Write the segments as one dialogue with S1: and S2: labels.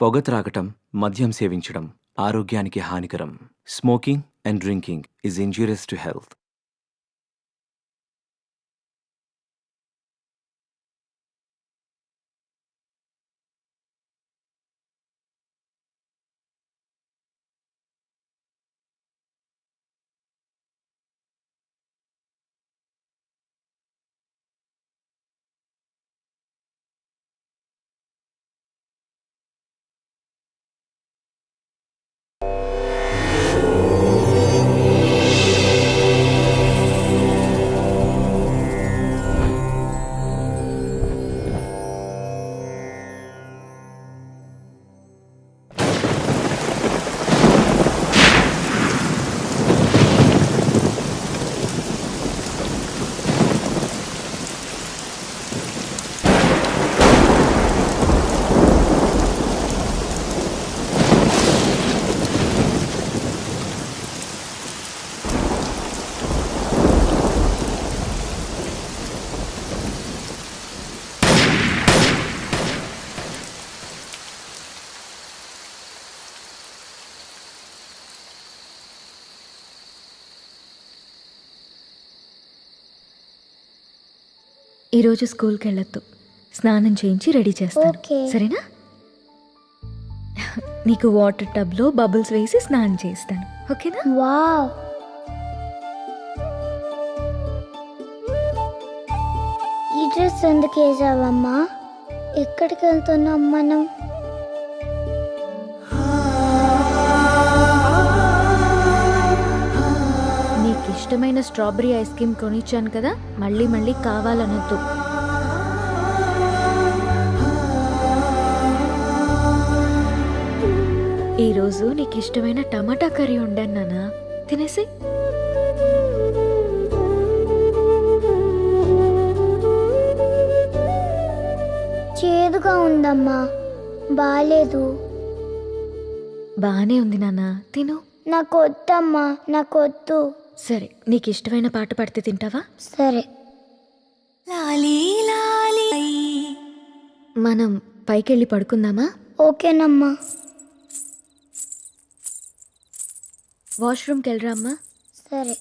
S1: పొగ త్రాగటం, మద్యం సేవించడం ఆరోగ్యానికి హానికరం. Smoking and drinking is injurious to health.
S2: ఈరోజు స్కూల్కి వెళ్ళొద్దు, స్నానం చేయించి రెడీ చేస్తాను.
S3: ఓకే.
S2: సరేనా? నీకు వాటర్ టబ్లో బబుల్స్ వేసి స్నానం చేస్తాను. ఓకేనా?
S3: వావ్, ఈ డ్రెస్ ఎందుకు వేసావమ్మా? ఎక్కడికి వెళ్తున్నాం మనం?
S2: నీకు ఇష్టమైన స్ట్రాబెరీ ఐస్ క్రీమ్ కొనిచ్చాను కదా, మళ్ళీ మళ్ళీ కావాలనొద్దు. ఈరోజు నీకు ఇష్టమైన టమాటా కర్రీ వండాను నాన్న, తినేసి.
S3: చేదుగా ఉందమ్మా, బాలేదు.
S2: బాగానే ఉంది నాన్న, తిను.
S3: నాకు వద్దమ్మా, నాకు వద్దు.
S2: సరే, నీకు ఇష్టమైన పాట పాడితే తింటావా?
S3: సరే.
S2: మనం పైకి వెళ్ళి పడుకుందామా?
S3: ఓకేనమ్మా.
S2: వాష్రూమ్కి వెళ్ళరా అమ్మా.
S3: సరే.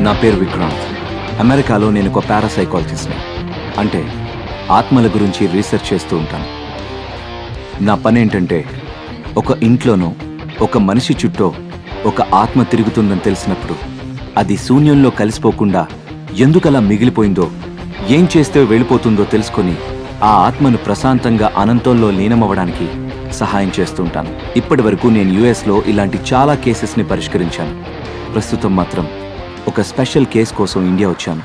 S1: నా పేరు విక్రాంత్. అమెరికాలో నేను ఒక పారాసైకాలజిస్ట్ని, అంటే ఆత్మల గురించి రీసెర్చ్ చేస్తూ ఉంటాను. నా పని ఏంటంటే, ఒక ఇంట్లోనో ఒక మనిషి చుట్టూ ఒక ఆత్మ తిరుగుతుందని తెలిసినప్పుడు అది శూన్యంలో కలిసిపోకుండా ఎందుకలా మిగిలిపోయిందో, ఏం చేస్తే వెళ్ళిపోతుందో తెలుసుకొని ఆ ఆత్మను ప్రశాంతంగా అనంతంలో లీనమవ్వడానికి సహాయం చేస్తూ ఉంటాను. ఇప్పటి వరకు నేను యుఎస్లో ఇలాంటి చాలా కేసెస్ని పరిష్కరించాను. ప్రస్తుతం మాత్రం ఒక స్పెషల్ కేస్ కోసం ఇండియా వచ్చాను.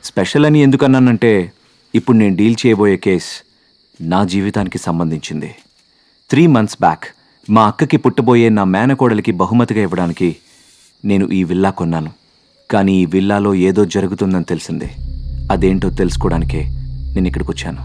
S1: స్పెషల్ అని ఎందుకన్నానంటే, ఇప్పుడు నేను డీల్ చేయబోయే కేస్ నా జీవితానికి సంబంధించింది. 3 months బ్యాక్ మా అక్కకి పుట్టబోయే నా మేనకోడలికి బహుమతిగా ఇవ్వడానికి నేను ఈ విల్లా కొన్నాను. కానీ ఈ విల్లాలో ఏదో జరుగుతుందని తెలిసింది. అదేంటో తెలుసుకోవడానికే నేను ఇక్కడికి వచ్చాను.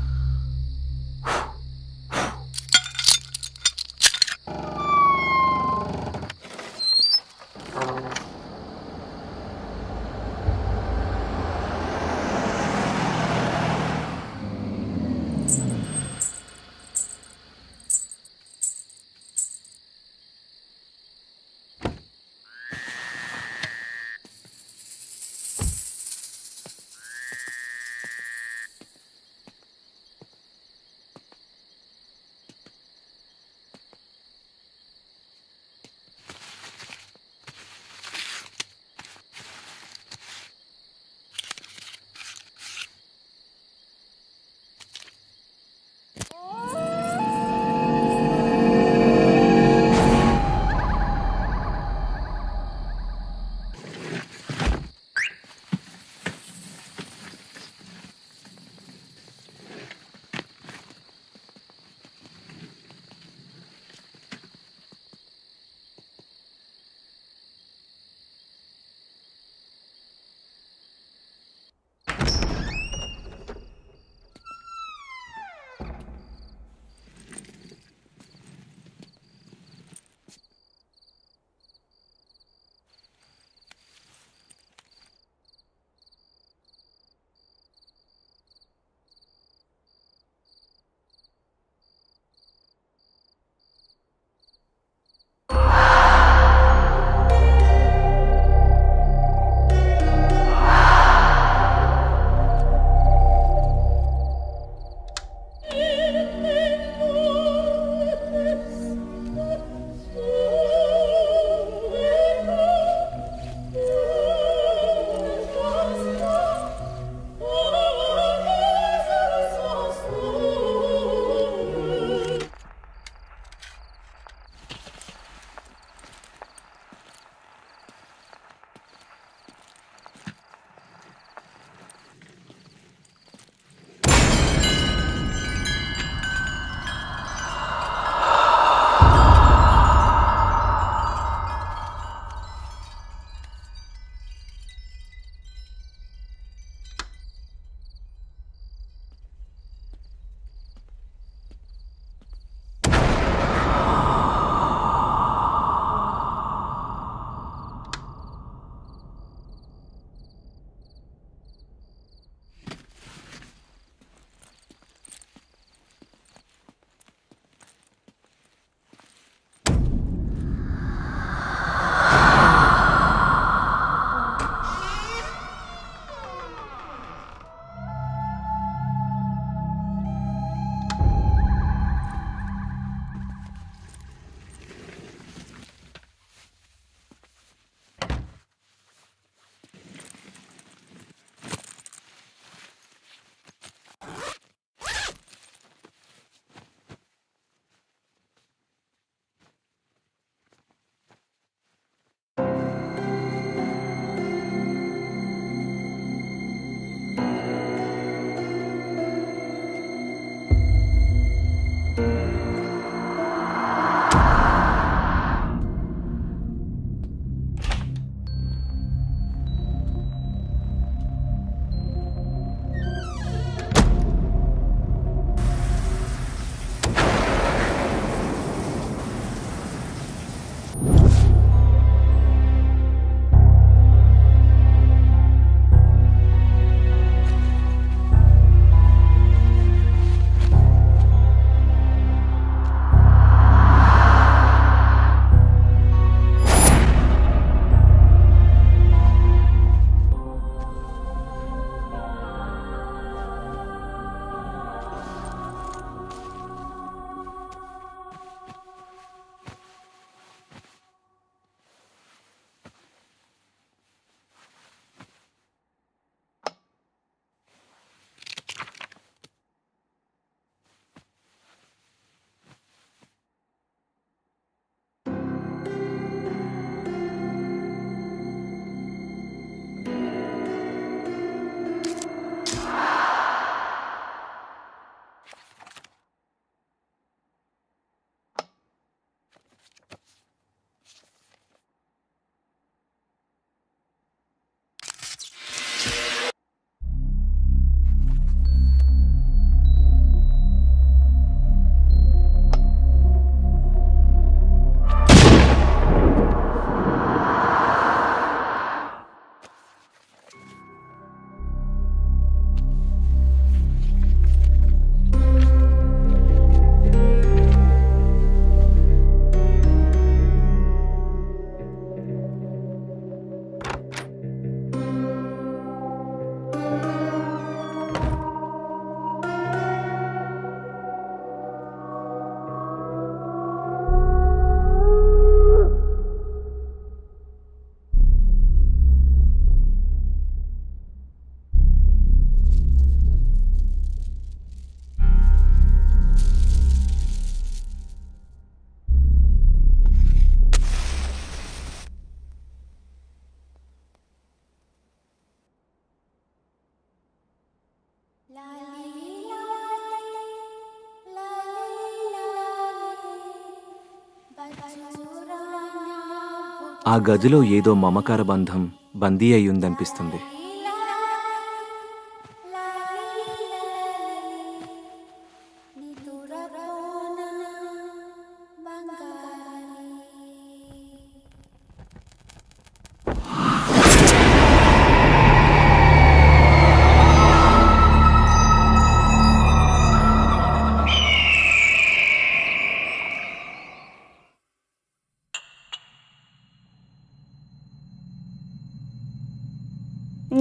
S1: ఆ గదిలో ఏదో మమకార బంధం బందీ అయ్యుందనిపిస్తుంది.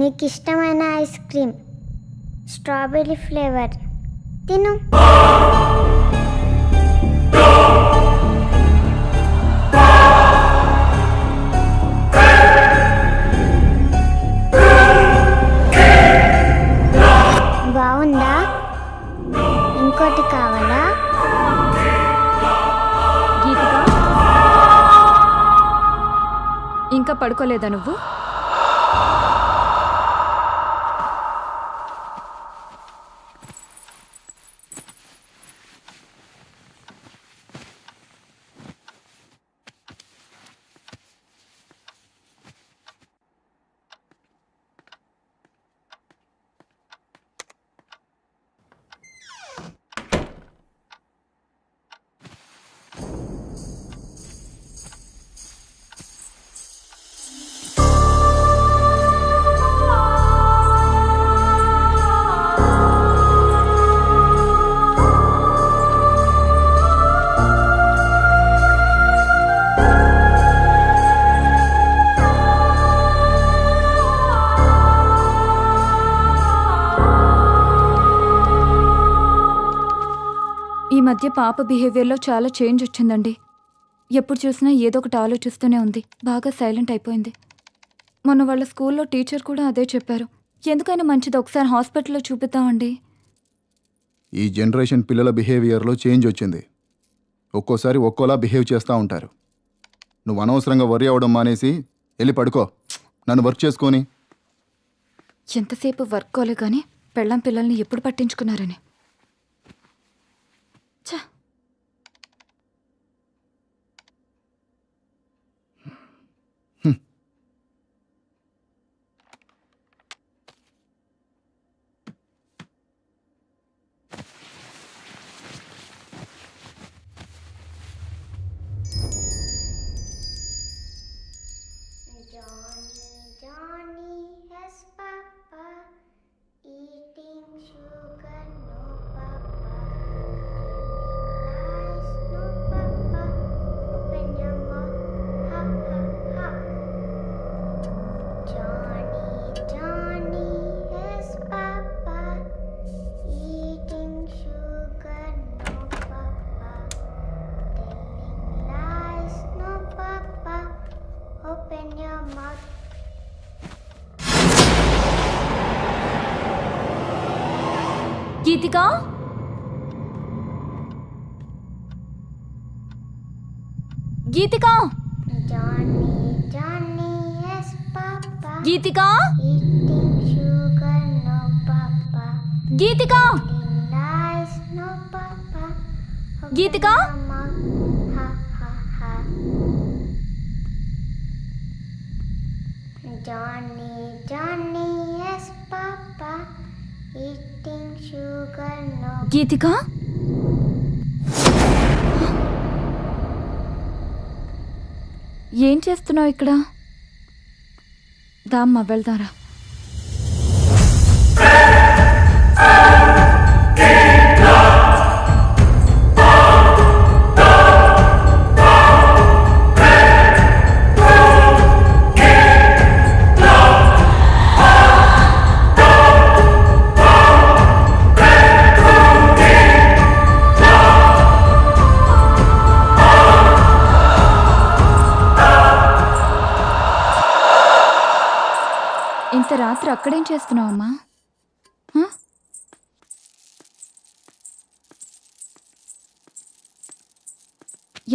S3: నీకు ఇష్టమైన ఐస్ క్రీమ్ స్ట్రాబెర్రీ ఫ్లేవర్ తిను. బాగుందా? ఇంకోటి కావాలా?
S2: గీతిక, ఇంకా పడుకోలేదా నువ్వు? ఈ మధ్య పాప బిహేవియర్లో చాలా చేంజ్ వచ్చిందండి. ఎప్పుడు చూసినా ఏదో ఒకటి ఆలోచిస్తూనే ఉంది. బాగా సైలెంట్ అయిపోయింది. మొన్న వాళ్ళ స్కూల్లో టీచర్ కూడా అదే చెప్పారు. ఎందుకైనా మంచిది ఒకసారి హాస్పిటల్లో చూపిద్దామండి.
S4: ఈ జనరేషన్ పిల్లల బిహేవియర్లో చేంజ్ వచ్చింది. ఒక్కోసారి ఒక్కోలా బిహేవ్ చేస్తూ ఉంటారు. నువ్వు అనవసరంగా వరి అవ్వడం మానేసి వెళ్ళి పడుకో. నన్ను వర్క్ చేసుకొని.
S2: ఎంతసేపు వర్క్ కోలే కానీ పెళ్ళాం పిల్లల్ని ఎప్పుడు పట్టించుకున్నారని. ఛ!
S3: Johnny has papa eating sugar, no papa. Lies, no papa. Open your mouth, ha ha ha. Johnny has papa eating sugar, no papa. Telling lies, no papa. Open your mouth.
S2: Geethika, Geethika,
S3: Johnny has papa
S2: Geethika,
S3: eating sugar, no papa.
S2: Geethika,
S3: Lies, no papa. Open
S2: Geethika.
S3: your mouth, ha ha ha. Johnny has papa eating sugar, no.
S2: గీతిక, ఏం చేస్తున్నావు ఇక్కడ? దామ్మ వెళ్దారా. ఇంత రాత్రి అక్కడేం చేస్తున్నావమ్మా? హ?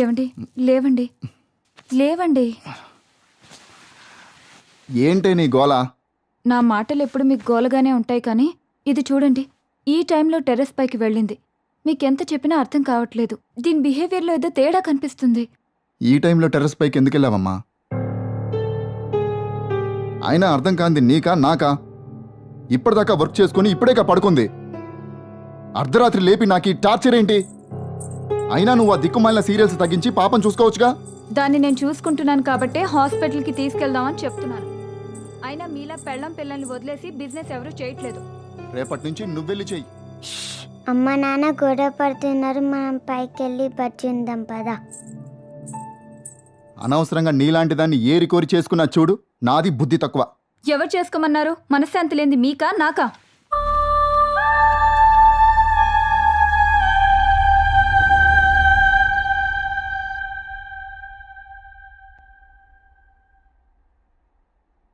S2: ఏవండి, లేవండి, లేవండి.
S4: ఏంటే నీ గోల?
S2: నా మాటలు ఎప్పుడు మీకు గోలగానే ఉంటాయి కానీ ఇది చూడండి, ఈ టైంలో టెర్రస్ పైకి వెళ్ళింది. మీకెంత చెప్పినా అర్థం కావట్లేదు. దీని బిహేవియర్లో ఏదో తేడా కనిపిస్తుంది.
S4: ఈ టైంలో టెర్రస్ పైకి ఎందుకు వెళ్ళావమ్మా? అయినా అర్థం కాంది నీకా నాకా? ఇప్పటిదాకా వర్క్ చేసుకుని ఇప్పుడేగా పడుకుంది. అర్ధరాత్రి లేపి నాకు ఈ టార్చర్ ఏంటి? అయినా నువ్వు ఆ దిక్కుమాలిన సీరియల్స్ తగ్గించి పాపం చూసుకోవచ్చుగా.
S2: దాన్ని నేను చూసుకుంటున్నాను కాబట్టే హాస్పిటల్కి తీసుకెళ్దామని చెప్తున్నాను. అయినా మీలా పెళ్ళం పిల్లల్ని వదిలేసి బిజినెస్ ఎవరూ చేయట్లేదు.
S4: రేపటి నుంచి నువ్వెళ్ళి చెయ్యి.
S3: అమ్మ నాన్న గొడవ పడుతున్నారు, మనం పైకి వెళ్ళి బజ్జి ఉందాం పదా.
S4: అనవసరంగా నీలాంటి దాన్ని ఏరి కోరి చేసుకున్నా చూడు. నాది బుద్ధి తక్కువ.
S2: ఎవరు చేసుకోమన్నారు? మనశ్శాంతి లేనిది మీకా నాకా?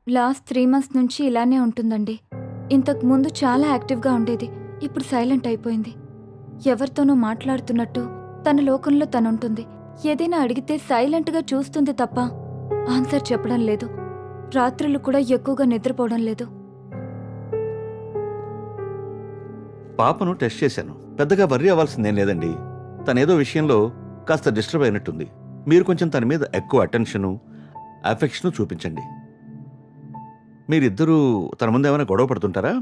S2: లాస్ట్ 3 months నుంచి ఇలానే ఉంటుందండి. ఇంతకు ముందు చాలా యాక్టివ్గా ఉండేది, ఇప్పుడు సైలెంట్ అయిపోయింది. ఎవరితోనూ మాట్లాడుతున్నట్టు తన లోకంలో తనుంటుంది. ఏదైనా అడిగితే సైలెంట్గా చూస్తుంది తప్ప ఆన్సర్ చెప్పడం లేదు. రాత్రులు కూడా ఎక్కువగా నిద్రపోవడం లేదు.
S5: పాపను టెస్ట్ చేశాను. పెద్దగా వర్రీ అవ్వాల్సిందేం లేదండి. తనేదో విషయంలో కాస్త డిస్టర్బ్ అయినట్టుంది. మీరు కొంచెం తన మీద ఎక్కువ అటెన్షను, అఫెక్షను చూపించండి. మీరిద్దరూ తన ముందు ఏమైనా గొడవ పడుతుంటారా?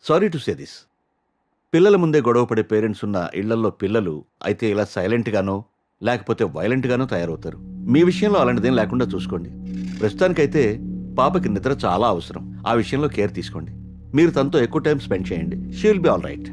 S5: Sorry to say this. పిల్లల ముందే గొడవ పడే పేరెంట్స్ ఉన్న ఇళ్లల్లో పిల్లలు అయితే ఇలా సైలెంట్గానో లేకపోతే వైలెంట్గానో తయారవుతారు. మీ విషయంలో అలాంటిదేం లేకుండా చూసుకోండి. ప్రస్తుతానికైతే పాపకి నిద్ర చాలా అవసరం. ఆ విషయంలో కేర్ తీసుకోండి. మీరు తనతో ఎక్కువ టైం స్పెండ్ చేయండి. She will be all right.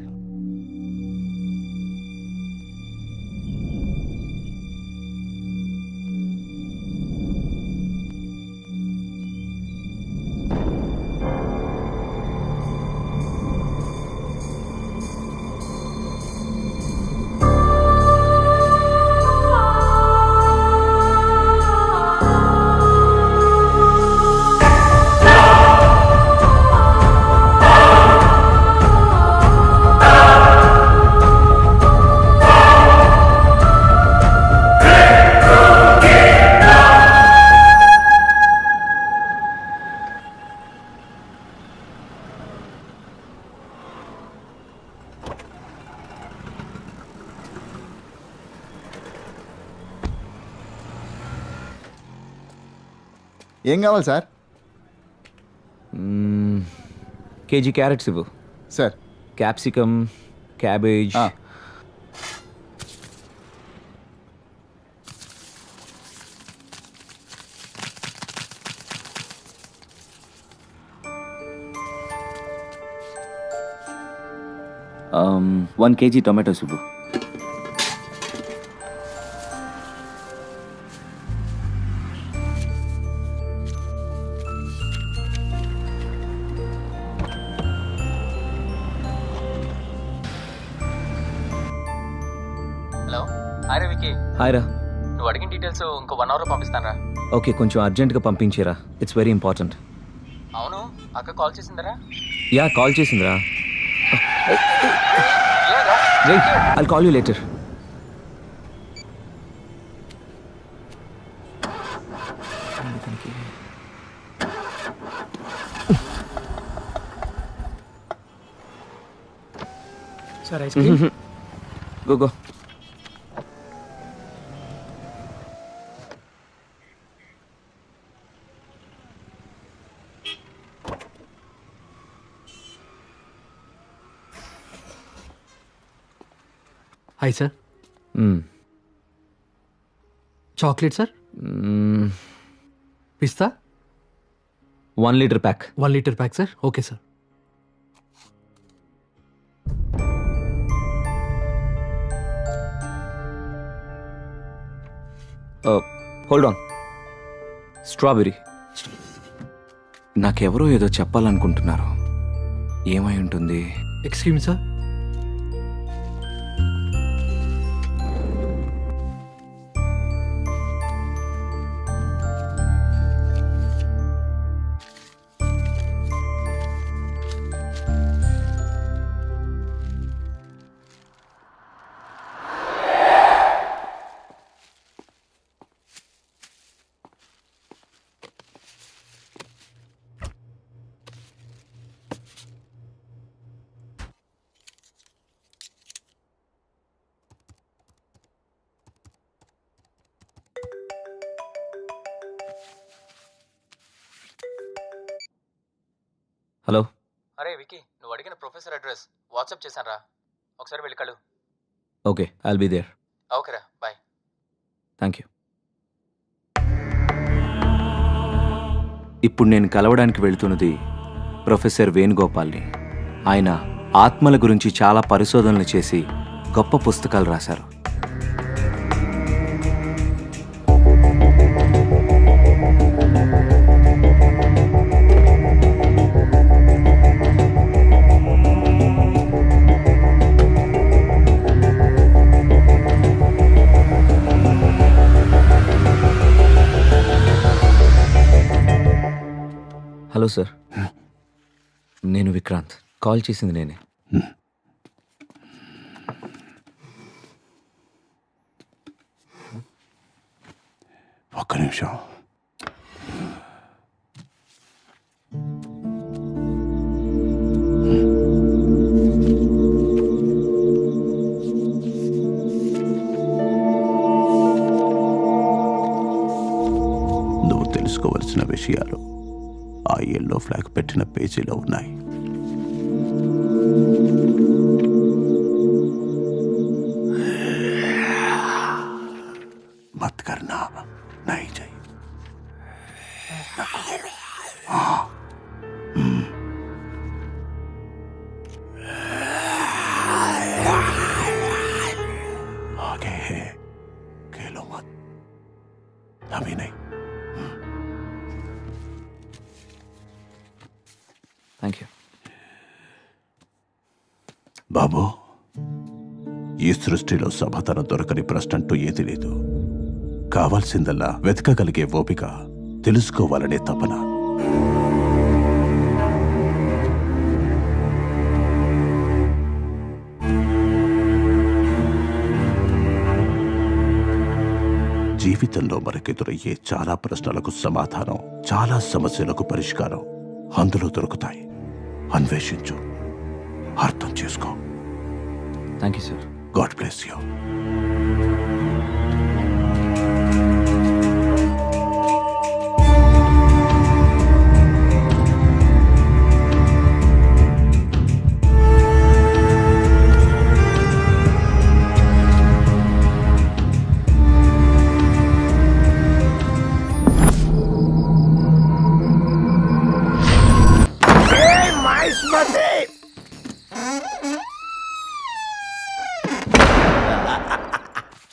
S4: ఏం కావాలి సార్?
S1: కేజీ క్యారెట్స్ ఇవ్వు.
S4: Sir
S1: capsicum, cabbage.
S4: ఆ.
S1: వన్ కేజీ టొమాటోస్ ఇవ్వు.
S6: హలో, హాయ్ రవికి.
S1: హాయ్ రా.
S6: నువ్వు అడిగిన డీటెయిల్స్ ఇంకో 1 hourలో పంపిస్తానరా.
S1: ఓకే, కొంచెం అర్జెంట్గా పంపించేరా. It's very important.
S6: అవును, అక్క కాల్ చేసిందరా?
S1: యా, కాల్ చేసిందిరా.
S6: లేదా?
S1: Wait, I'll call you later.
S6: Sir ice cream.
S1: Go go.
S7: Hi sir. Chocolate sir. Pista
S1: 1 litre pack.
S7: 1 litre pack sir. Okay sir.
S1: Hold on. Strawberry. నాకెవరో ఏదో చెప్పాలనుకుంటున్నారు. ఏమై ఉంటుంది?
S7: Excuse sir.
S1: హలో.
S6: అరే వికీ, నువ్వు అడిగిన ప్రొఫెసర్ అడ్రస్ వాట్సాప్ చేశాను రా, ఒకసారి వెళ్ళి కలు.
S1: Okay, I'll be there.
S6: ఓకేరా, బాయ్.
S1: Thank you. ఇప్పుడు నేను కలవడానికి వెళ్తున్నది ప్రొఫెసర్ వేణుగోపాల్ని. ఆయన ఆత్మల గురించి చాలా పరిశోధనలు చేసి గొప్ప పుస్తకాలు రాశారు. హలో సార్, నేను విక్రాంత్. కాల్ చేసింది నేనే.
S8: ఒక్క నిమిషం. నువ్వు తెలుసుకోవలసిన విషయాలు ఆ ఎల్లో ఫ్లాగ్ పెట్టిన పేజీలో ఉన్నాయి. మత్ కర్నా, నహీ चाहिए. आगे है, खेलो मत, अभी नहीं.
S1: Thank you.
S8: బాబు, ఈ సృష్టిలో సమాధానం దొరకని ప్రశ్న అంటూ ఏది లేదు. కావాల్సిందల్లా వెతకగలిగే ఓపిక, తెలుసుకోవాలనే తపన. జీవితంలో మనకెదురయ్యే చాలా ప్రశ్నలకు సమాధానం, చాలా సమస్యలకు పరిష్కారం అందులో దొరుకుతాయి. అన్వేషించు, అర్థం చేసుకో.
S1: Thank you sir.
S8: God bless you.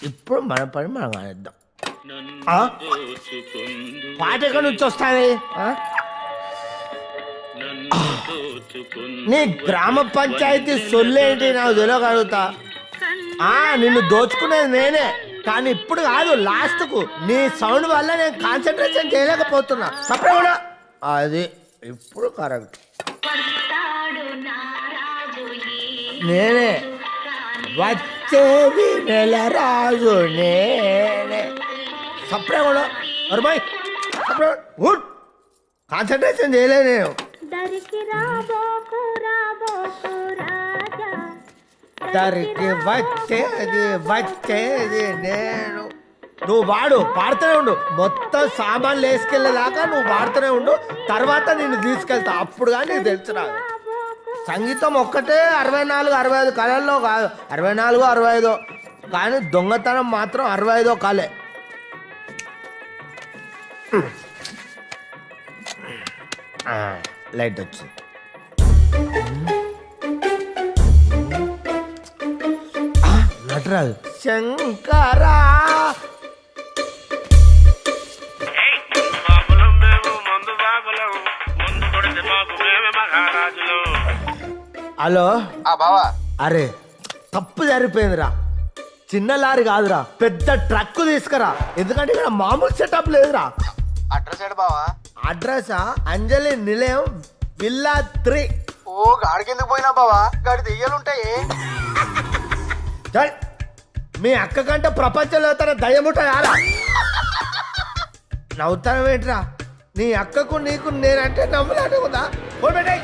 S9: ఇప్పుడు మన పని మనం కానిద్దాం. పాట ఎక్కడి నుంచి వస్తుంది? నీ గ్రామ పంచాయతీ సొల్లేంటి నాకు తెలియగలుగుతా. నిన్ను దోచుకునేది నేనే, కానీ ఇప్పుడు కాదు, లాస్ట్ కు నీ సౌండ్ వల్ల నేను కాన్సన్ట్రేషన్ చేయలేకపోతున్నా. తప్పకుండా అది ఇప్పుడు కరెక్ట్. నేనే వచ్చేది నెల రాజు నేనే. సప్రే కూడా అరుబాయ్, కాన్సన్ట్రేషన్ చేయలేదు నేను. దరికి వచ్చేది నేను. నువ్వు పాడుతూనే ఉండు, మొత్తం సామాన్లు వేసుకెళ్ళేదాకా నువ్వు పాడుతూనే ఉండు. తర్వాత నిన్ను తీసుకెళ్తా, అప్పుడు కానీ నీకు తెలుసు. రాదు సంగీతం ఒక్కటే 64, 65 కళల్లో కాదు, 64, 65, కానీ దొంగతనం మాత్రం 65 కళే. లైట్ వచ్చింది. నటరాజు శంకరా హలో
S6: బావా.
S9: అరే తప్పు జరిగిపోయిందిరా. చిన్న లారీ కాదురా, పెద్ద ట్రక్ తీసుకురా, ఎందుకంటే ఇక్కడ మామూలు సెటప్ లేదురా.
S6: అడ్రస్ ఏడు బావా?
S9: అడ్రసా? అంజలి నిలయం, విల్లా 3.
S6: ఓ గాడికి ఎందుకు పోయినా బావా, గాడి దెయ్యాలుంటాయి.
S9: చల్, మీ అక్క కంటే ప్రపంచంలో తన దయ్యముంటాయారా? నవ్వుతాను ఏంట్రా? నీ అక్కకు నీకు నేనంటే నవ్వులాంటి ఉందా? ఫోన్ పెట్టాయి.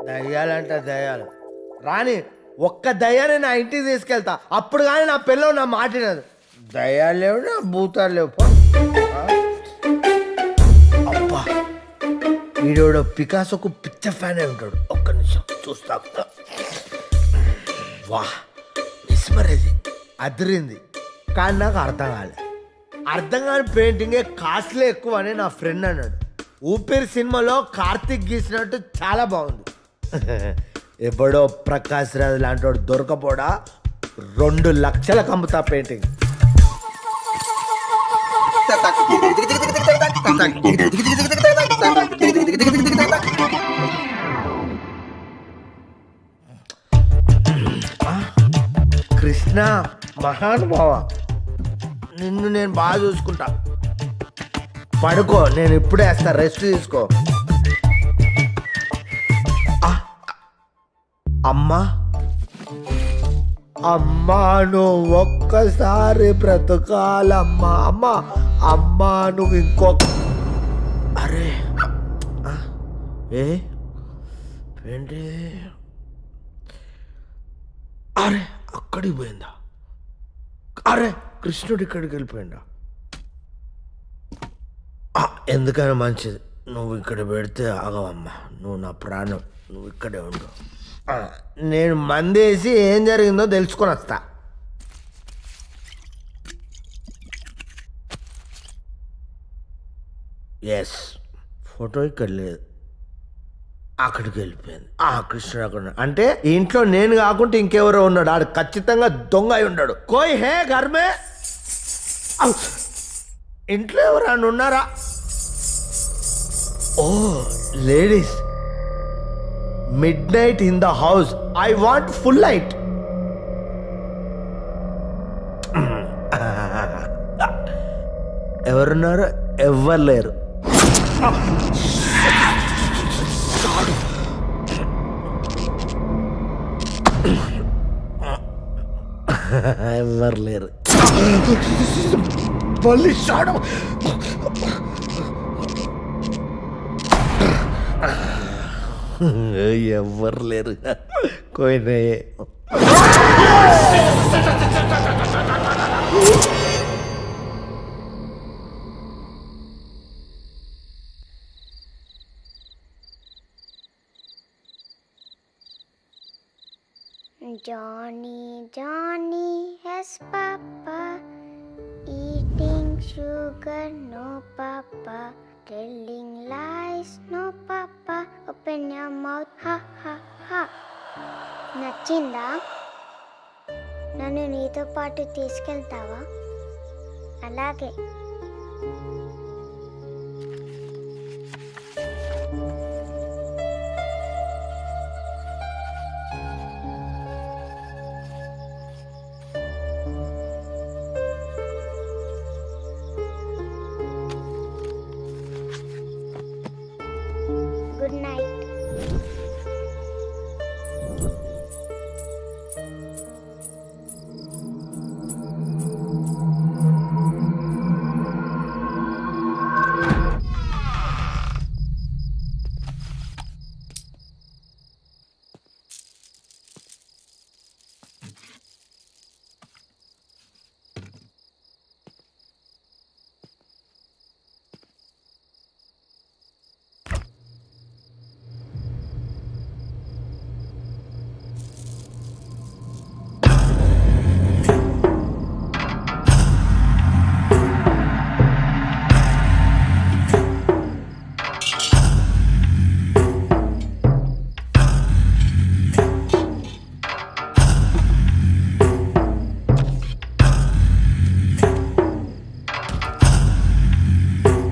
S9: దయ్యాలంట దయ్యాలు రాని, ఒక్క దయ్యాన్ని నా ఇంటికి తీసుకెళ్తా, అప్పుడు కానీ నా పిల్లలు నా మాటినదు. దయ్యాలు లేవు, నా భూతాలు లేవు. అబ్బా, ఈడోడు పికాసోకు పిచ్చ ఫ్యాన్ అయి ఉంటాడు. ఒక్క నిమిషం చూస్తా. వాహ్ విస్మరేది అదిరింది, కానీ నాకు అర్థం కాలే. అర్థం కాని పెయింటింగే కాస్ట్లీ ఎక్కువ అని నా ఫ్రెండ్ అన్నాడు. ఊపిరి సినిమాలో కార్తిక్ గీసినట్టు చాలా బాగుంది. ఎప్పుడో ప్రకాష్ రాజ్ లాంటి వాడు దొరకపోడా 2 లక్షలకు అమ్ముతా పెయింటింగ్. కృష్ణ మహానుభావ, నిన్ను నేను బాగా చూసుకుంటా. పడుకో, నేను ఇప్పుడే వేస్తా, రెస్ట్ తీసుకో. అమ్మా అమ్మా నువ్వు ఒక్కసారి బ్రతకాలమ్మా. అమ్మా అమ్మా నువ్వు ఇంకొక అరే ఏంటి అరే అక్కడికి పోయిందా? అరే కృష్ణుడు ఇక్కడికి వెళ్ళిపోయిందా? ఎందుకని మంచిది, నువ్వు ఇక్కడ పెడితే ఆగవమ్మా. నువ్వు నా ప్రాణం, నువ్వు ఇక్కడే ఉండు. నేను మందేసి ఏం జరిగిందో తెలుసుకొని వస్తా. ఎస్, ఫోటో ఇక్కడ లేదు, అక్కడికి వెళ్ళిపోయింది. కృష్ణుడు అక్కడ ఉన్నాడు. అంటే ఈ ఇంట్లో నేను కాకుండా ఇంకెవరో ఉన్నాడు. ఆడు ఖచ్చితంగా దొంగ అయి ఉన్నాడు. కోయ్ హే ఘర్మే, ఇంట్లో ఎవరైనా ఉన్నారా? ఓ ladies, midnight in the house. I want full light. ఎవరున్నారు? ఎవ్వరు లేరు. ఎవ్వరు లేరు. మళ్ళీ షాడు. ఎవ్వరు లేరు. కోయినే
S3: Johnny, Johnny has papa, eating sugar, no papa, telling lies, no papa, open your mouth, ha ha ha. నచ్చిందా? నన్ను నీతో పాటు తీసుకెళ్తావా? అలాగే. Good night.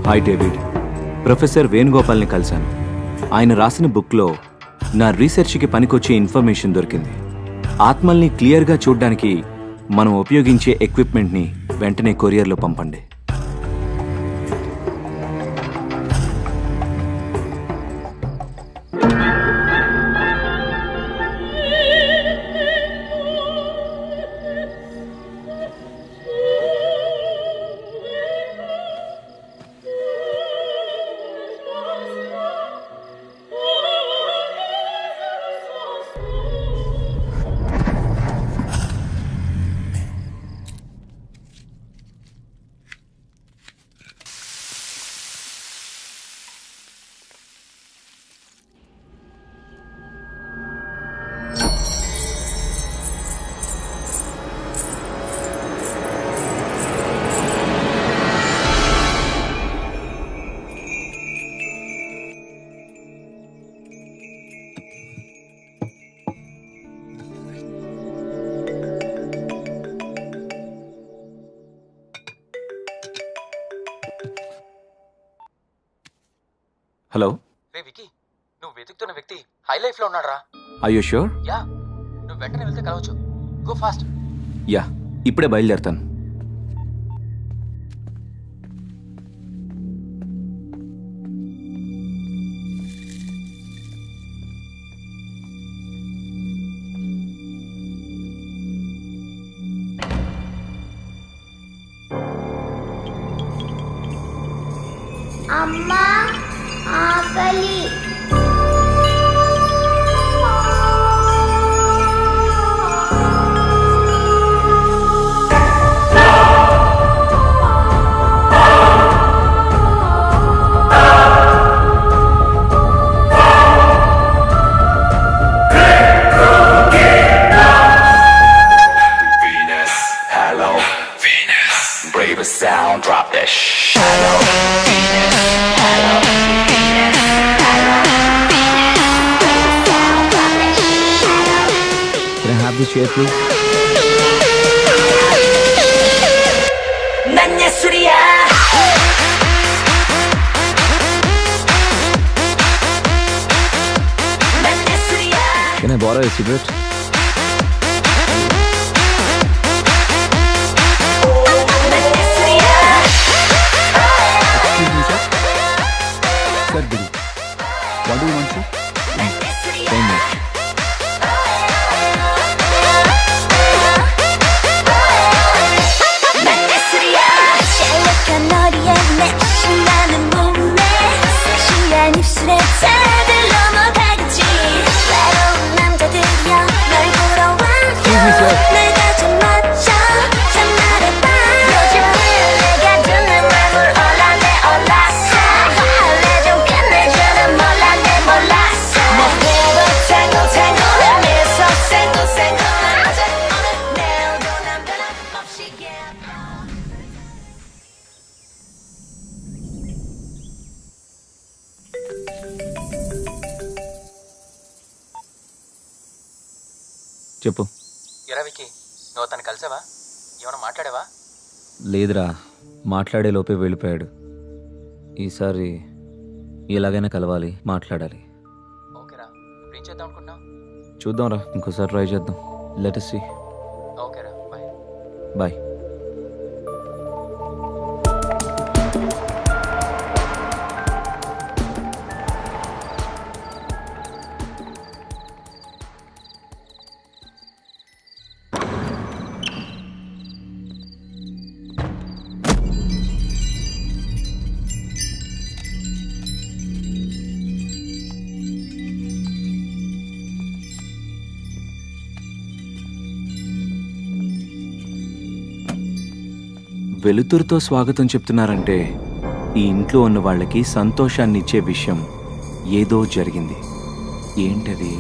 S1: Hi David, professor వేణుగోపాల్ని కలిశాను. ఆయన రాసిన బుక్లో నా రీసెర్చ్కి పనికొచ్చే ఇన్ఫర్మేషన్ దొరికింది. ఆత్మల్ని క్లియర్గా చూడ్డానికి మనం ఉపయోగించే ఎక్విప్మెంట్ని వెంటనే కొరియర్లో పంపండి. హలో,
S6: రే వికీ, నువ్వు వెతుకుతున్న వ్యక్తి హై లైఫ్ లో ఉన్నాడు రా.
S1: I you sure?
S6: యా, నువ్వు వెంటనే వెళ్తే కలవచ్చు. Go fast.
S1: యా, ఇప్పుడే బయలుదేరుతాను.
S3: అమ్మా ఆకలి.
S1: Can I have this chair, please? Can I borrow a cigarette?
S4: Excuse me, sir. Sir, Guru. What do you want, sir?
S1: Same here.
S3: Excuse me, sir.
S1: చెప్పు.
S6: ఎరా వికీ, నువ్వు అతను కలిసావా? ఏమైనా మాట్లాడావా?
S1: లేదురా, మాట్లాడే లోపే వెళ్ళిపోయాడు. ఈసారి ఎలాగైనా కలవాలి, మాట్లాడాలి.
S6: ఓకేరా, ఇప్పుడు ఏం చేద్దాం అనుకుంటున్నావు?
S1: చూద్దాంరా, ఇంకోసారి ట్రై చేద్దాం. Let us see.
S6: ఓకేరా, బాయ్.
S1: బాయ్. వెలుతురుతో స్వాగతం చెప్తున్నారంటే ఈ ఇంట్లో ఉన్న వాళ్ళకి సంతోషాన్ని ఇచ్చే విషయం ఏదో జరిగింది. ఏంటది?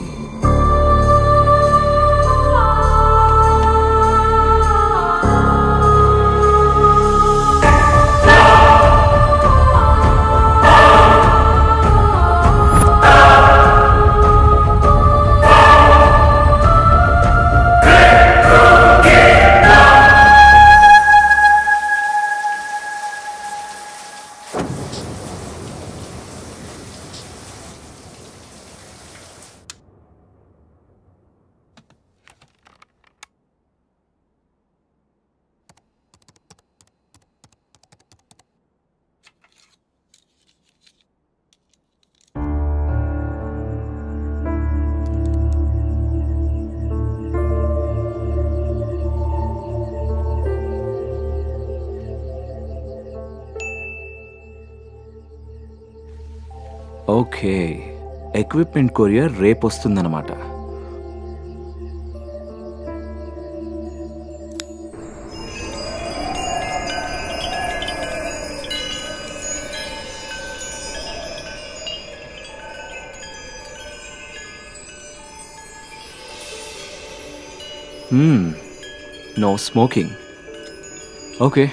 S1: ఓకే, ఎక్విప్మెంట్ కొరియర్ రేపు వస్తుందన్నమాట. No smoking. Okay.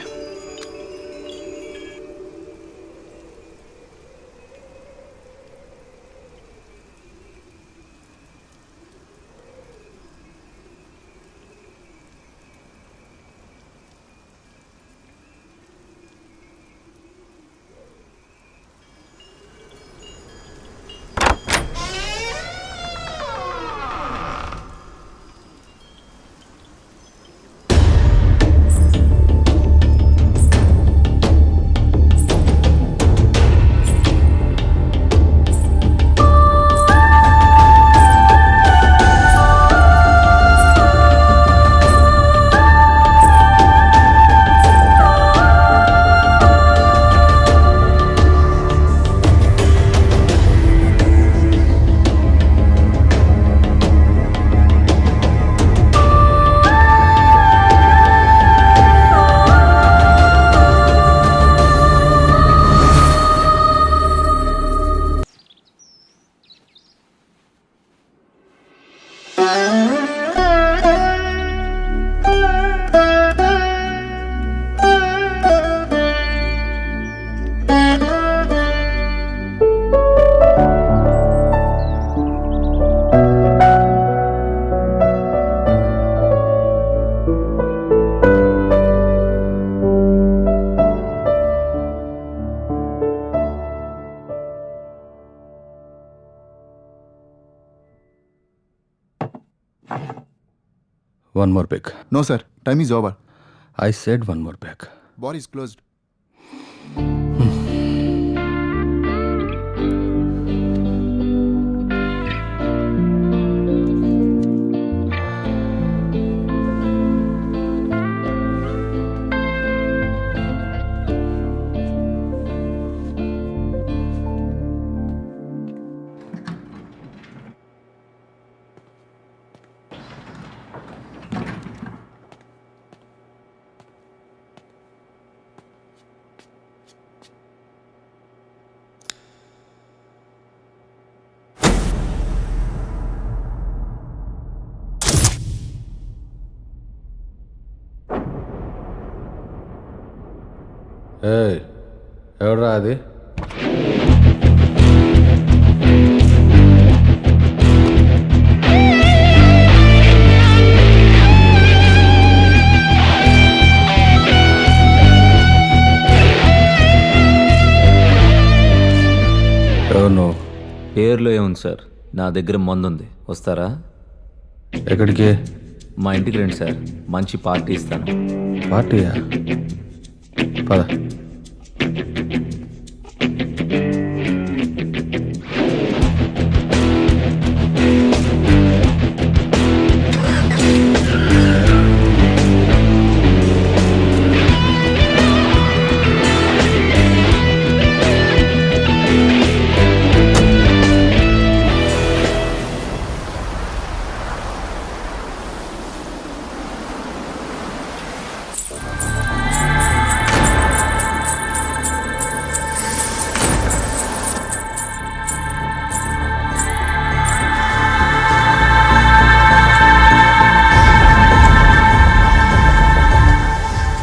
S10: One more pick.
S4: No sir time is over.
S10: I said one more pick.
S4: Bar is closed.
S10: Hey, ఎవడ్రా అది? ఎవరు నువ్వు?
S1: పేర్లో ఏముంది సార్, నా దగ్గర మందుంది, వస్తారా?
S10: ఎక్కడికి?
S1: మా ఇంటికి రండి సార్, మంచి పార్టీ ఇస్తాను.
S10: పార్టీయా? పద.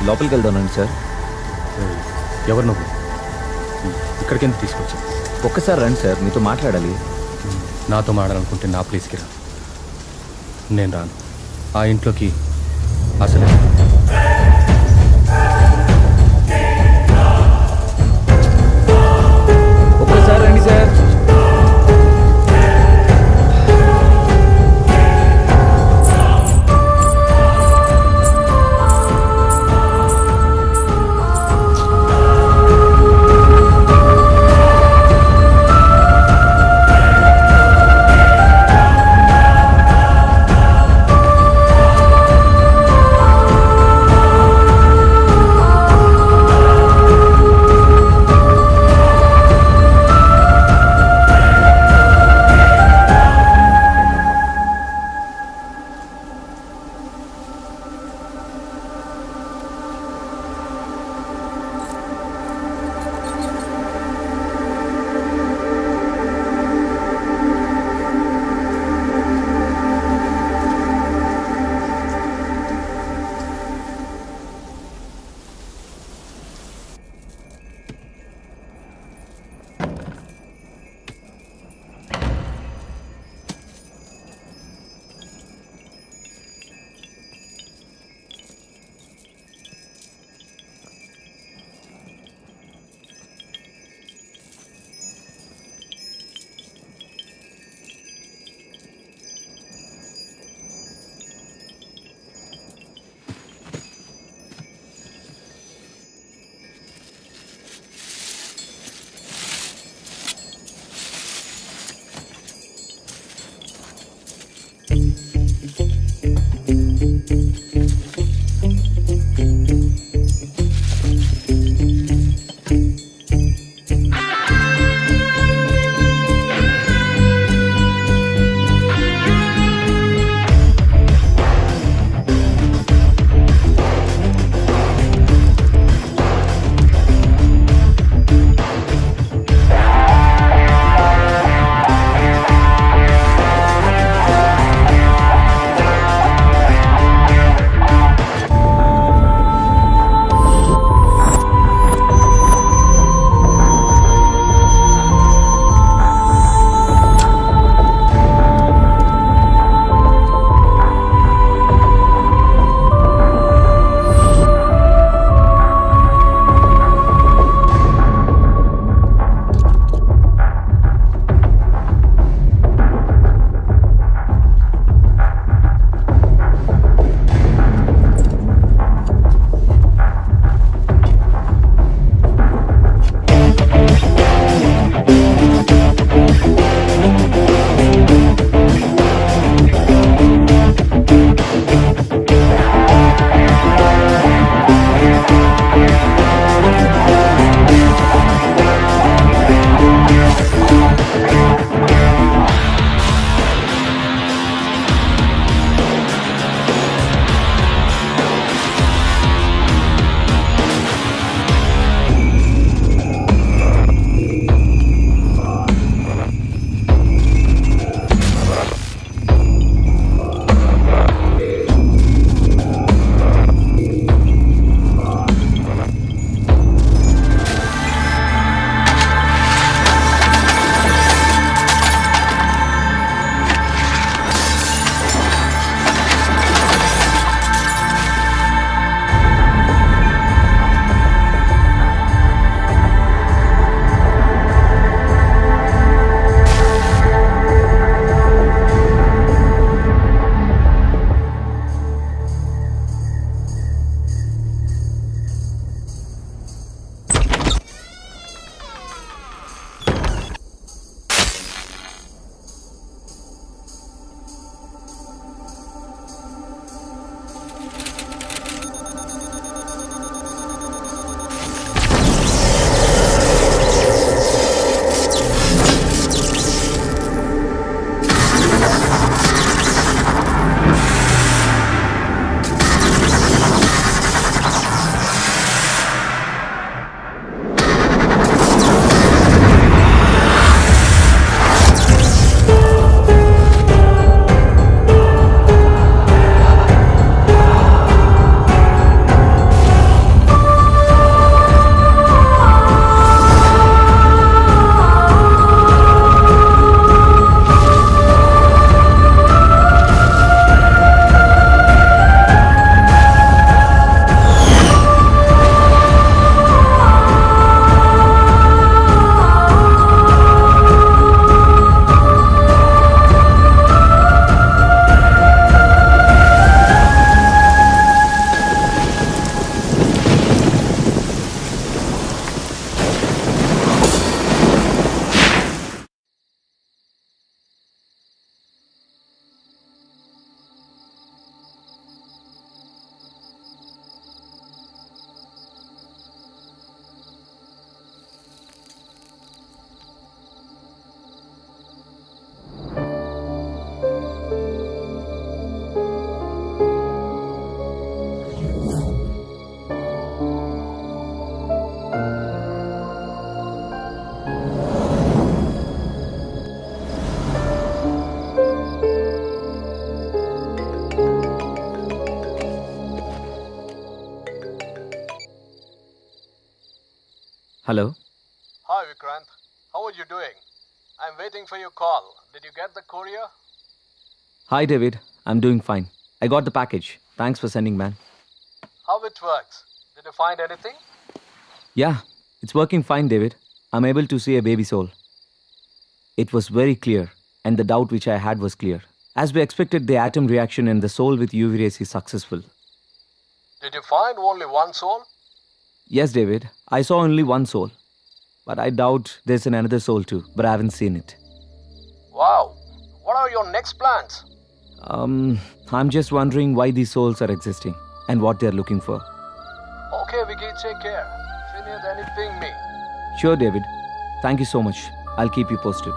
S1: లోపలికి వెళ్దానండి సార్.
S10: ఎవరు నువ్వు? ఇక్కడికి ఎందుకు తీసుకొచ్చావు?
S1: ఒక్కసారి రండి సార్, మీతో మాట్లాడాలి.
S10: నాతో మాడాలనుకుంటే నా ప్లేస్కి రా. నేను రాను. ఆ ఇంట్లోకి అసలే
S1: ఒక్కసారి రండి sir. Hello.
S6: Hi Vikrant, how are you doing? I'm waiting for your call. Did you get the courier?
S1: Hi David, I'm doing fine. I got the package. Thanks for sending man.
S6: How it works? Did you find anything?
S1: Yeah, it's working fine David. I'm able to see a baby soul. It was very clear, and the doubt which I had was clear. As we expected, the atom reaction in the soul with UV rays is successful.
S6: Did you find only one soul?
S1: Yes, David, I saw only one soul. But I doubt there's another soul too, but I haven't seen it.
S6: Wow. What are your next plans?
S1: I'm just wondering why these souls are existing and what they're looking for.
S6: Okay, Vicky, take care. If you need anything, me.
S1: Sure, David. Thank you so much. I'll keep you posted.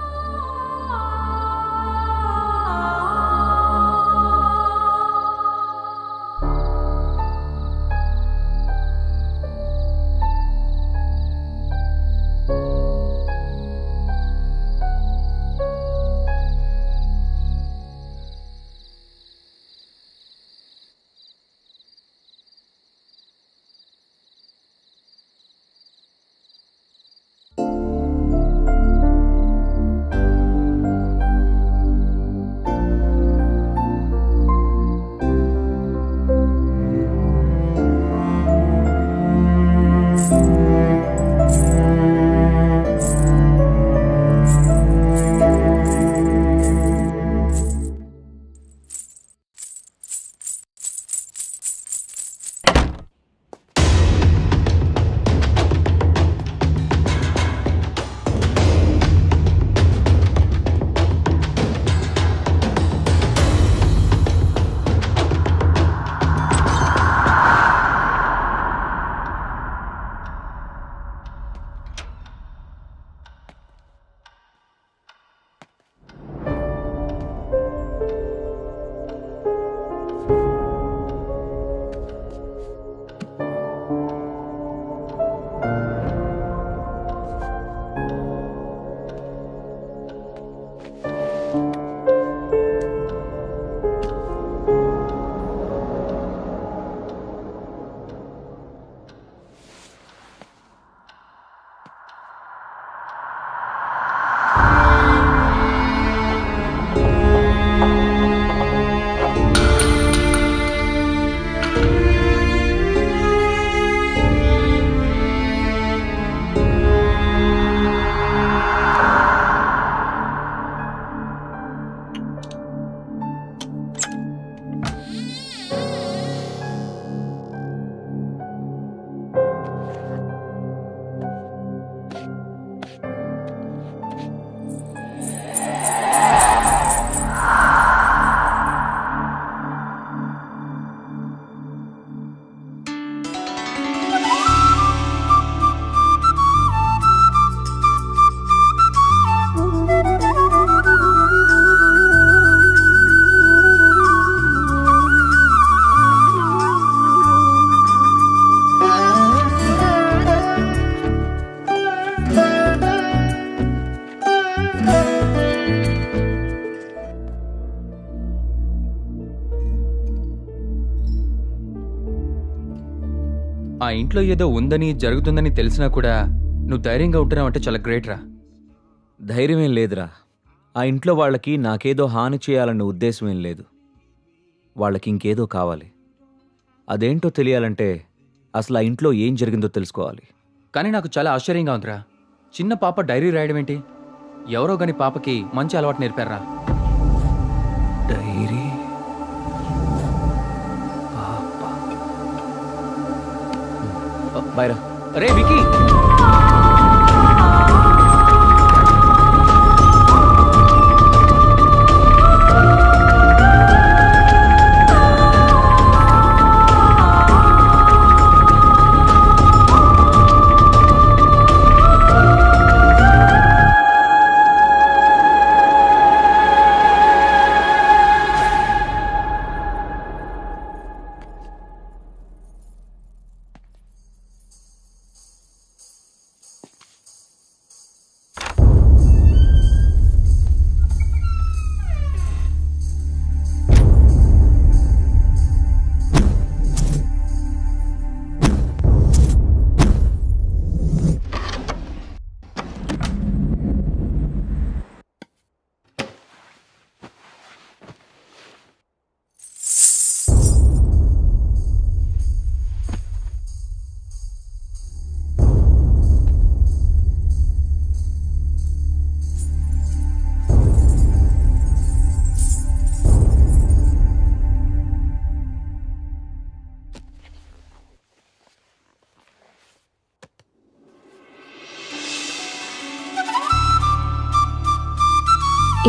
S10: ఆ ఇంట్లో ఏదో ఉందని జరుగుతుందని తెలిసినా కూడా నువ్వు ధైర్యంగా ఉంటున్నావు అంటే చాలా గ్రేట్ రా.
S1: ధైర్యమేం లేదురా. ఆ ఇంట్లో వాళ్ళకి నాకేదో హాని చేయాలన్న ఉద్దేశం ఏం లేదు. వాళ్ళకి ఇంకేదో కావాలి. అదేంటో తెలియాలంటే అసలు ఆ ఇంట్లో ఏం జరిగిందో తెలుసుకోవాలి.
S10: కానీ నాకు చాలా ఆశ్చర్యంగా ఉందిరా. చిన్న పాప డైరీ రాయడం ఏంటి? ఎవరో గాని పాపకి మంచి అలవాటు నేర్పారా?
S1: డైరీ బైరా.
S10: రే వికీ,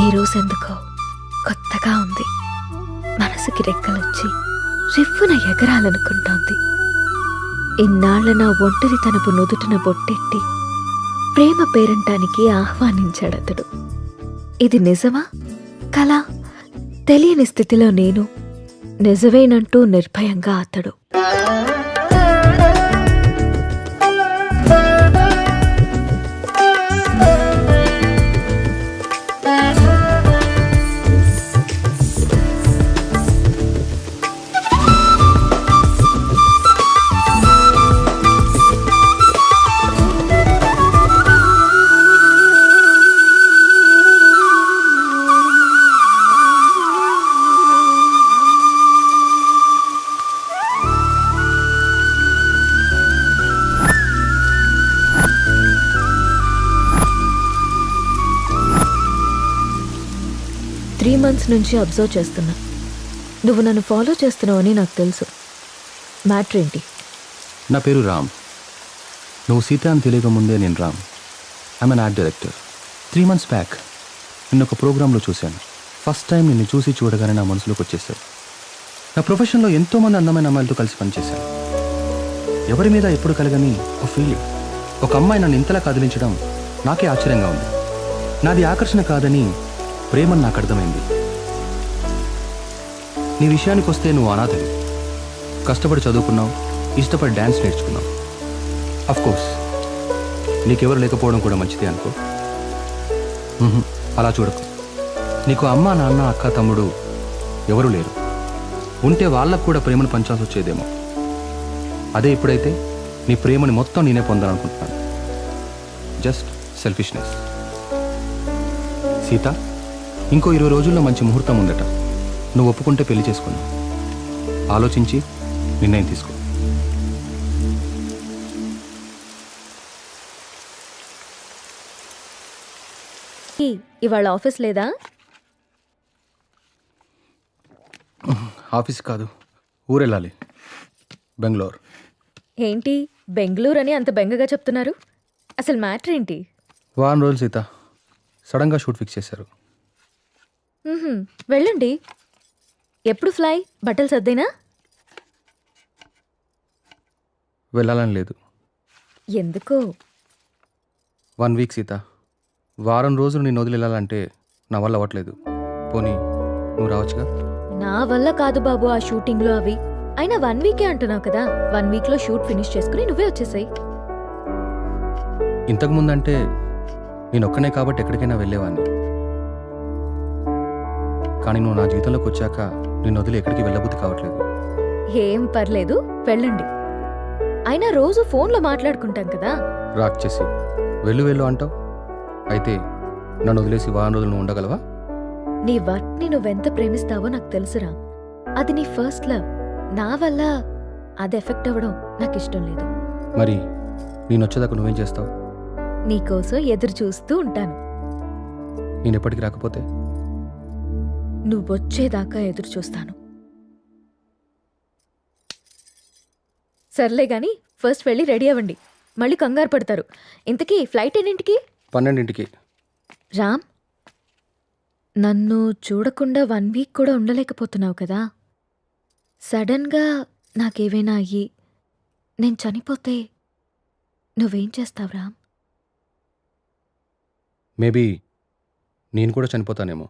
S11: ఈ రోజు ఎందుకో కొత్తగా ఉంది. మనసుకి రెక్కలొచ్చి రివ్వున ఎగరాలనుకుంటోంది. ఇన్నాళ్ల నా ఒంటరితనపు నుదుటిన బొట్టెట్టి ప్రేమ పేరంటానికి ఆహ్వానించాడతడు. ఇది నిజమా కళ తెలియని స్థితిలో నేను, నిజమేనంటూ నిర్భయంగా అతడు. months నుంచి అబ్జర్వ్ చేస్తున్నా. నువ్వు నన్ను ఫాలో చేస్తున్నావని నాకు తెలుసు. మ్యాటర్ ఏంటి?
S10: నా పేరు రామ్. నువ్వు సీత అని తెలియక ముందే నేను Ram. I'm an art director. 3 months back నిన్న ఒక ప్రోగ్రాంలో చూశాను. ఫస్ట్ టైం నిన్ను చూసి చూడగానే నా మనసులోకి వచ్చేసాడు. నా ప్రొఫెషన్లో ఎంతోమంది అందమైన అమ్మాయిలతో కలిసి పనిచేశాను. ఎవరి మీద ఎప్పుడు కలగని ఒక ఫీలింగ్. ఒక అమ్మాయి నన్ను ఇంతలా కదిలించడం నాకే ఆశ్చర్యంగా ఉంది. నాది ఆకర్షణ కాదని ప్రేమని నాకు అర్థమైంది. నీ విషయానికి వస్తే నువ్వు అనాథవి. కష్టపడి చదువుకున్నావు, ఇష్టపడి డ్యాన్స్ నేర్చుకున్నావు. అఫ్కోర్స్ నీకెవరు లేకపోవడం కూడా మంచిదే అనుకో. అలా చూడకు. నీకు అమ్మ, నాన్న, అక్క, తమ్ముడు ఎవరూ లేరు. ఉంటే వాళ్ళకు కూడా ప్రేమను పంచాల్సి వచ్చేదేమో. అదే ఇప్పుడైతే నీ ప్రేమని మొత్తం నేనే పొందాలనుకుంటున్నాను. Just selfishness. సీత, ఇంకో 20 రోజుల్లో మంచి ముహూర్తం ఉందట. నువ్వు ఒప్పుకుంటే పెళ్లి చేసుకున్నావు. ఆలోచించి నిర్ణయం తీసుకో.
S11: ఇవాళ ఆఫీస్ లేదా?
S10: ఆఫీస్ కాదు, ఊరెళ్ళాలి. బెంగళూరు.
S11: ఏంటి బెంగళూరు అని అంత బెంగగా చెప్తున్నారు? అసలు మ్యాటర్ ఏంటి?
S10: వారం రోజులు సీత. సడన్గా షూట్ ఫిక్స్ చేశారు.
S11: వెళ్ళండి. ఎప్పుడు ఫ్లై? బట్టలు సర్దేనా?
S10: వెళ్ళాలని లేదు.
S11: ఎందుకో?
S10: 1 week సీత. వారం రోజులు నేను వదిలి వెళ్ళాలంటే నా వల్ల అవ్వట్లేదు. పోనీ నువ్వు రావచ్చుగా?
S11: నా వల్ల కాదు బాబు ఆ షూటింగ్లో అవి. అయినా 1 week అంటున్నావు కదా. 1 weekలో షూట్ ఫినిష్ చేసుకుని నువ్వే వచ్చేసాయి.
S10: ఇంతకుముందంటే నేను ఒక్కనే కాబట్టి ఎక్కడికైనా వెళ్ళేవాడిని. కానీ నువ్వు నా జీవితంలోకి వచ్చాక నేను వదిలి ఎక్కడికి వెళ్ళబుద్ధి కావట్లేదు.
S11: ఏం పర్లేదు, వెళ్ళండి. అయినా రోజు ఫోన్లో మాట్లాడుకుంటాం కదా.
S10: రాక్ చేసి వెళ్ళు వెళ్ళు అంటావు. అయితే నన్ను వదిలేసి వారం రోజులు నువ్వు ఉండగలవా?
S11: నీ వర్క్ని నువ్వెంత ప్రేమిస్తావో నాకు తెలుసురా. అది నీ ఫస్ట్ లవ్. నా వల్ల అది ఎఫెక్ట్ అవ్వడం నాకు ఇష్టం లేదు.
S10: మరి నేను వచ్చేదాకా నువ్వేం చేస్తావు?
S11: నీకోసం ఎదురు చూస్తూ ఉంటాను.
S10: నేను ఎప్పటికి రాకపోతే?
S11: నువ్వొచ్చేదాకా ఎదురు చూస్తాను. సర్లే గాని ఫస్ట్ వెళ్ళి రెడీ అవ్వండి. మళ్ళీ కంగారు పడతారు. ఇంతకీ ఫ్లైట్ ఎన్నింటికి?
S10: 12ంటికి.
S11: రామ్, నన్ను చూడకుండా 1 week కూడా ఉండలేకపోతున్నావు కదా. సడన్గా నాకేవైనా అయ్యి నేను చనిపోతే నువ్వేం చేస్తావు రామ్?
S10: మేబీ నేను కూడా చనిపోతానేమో.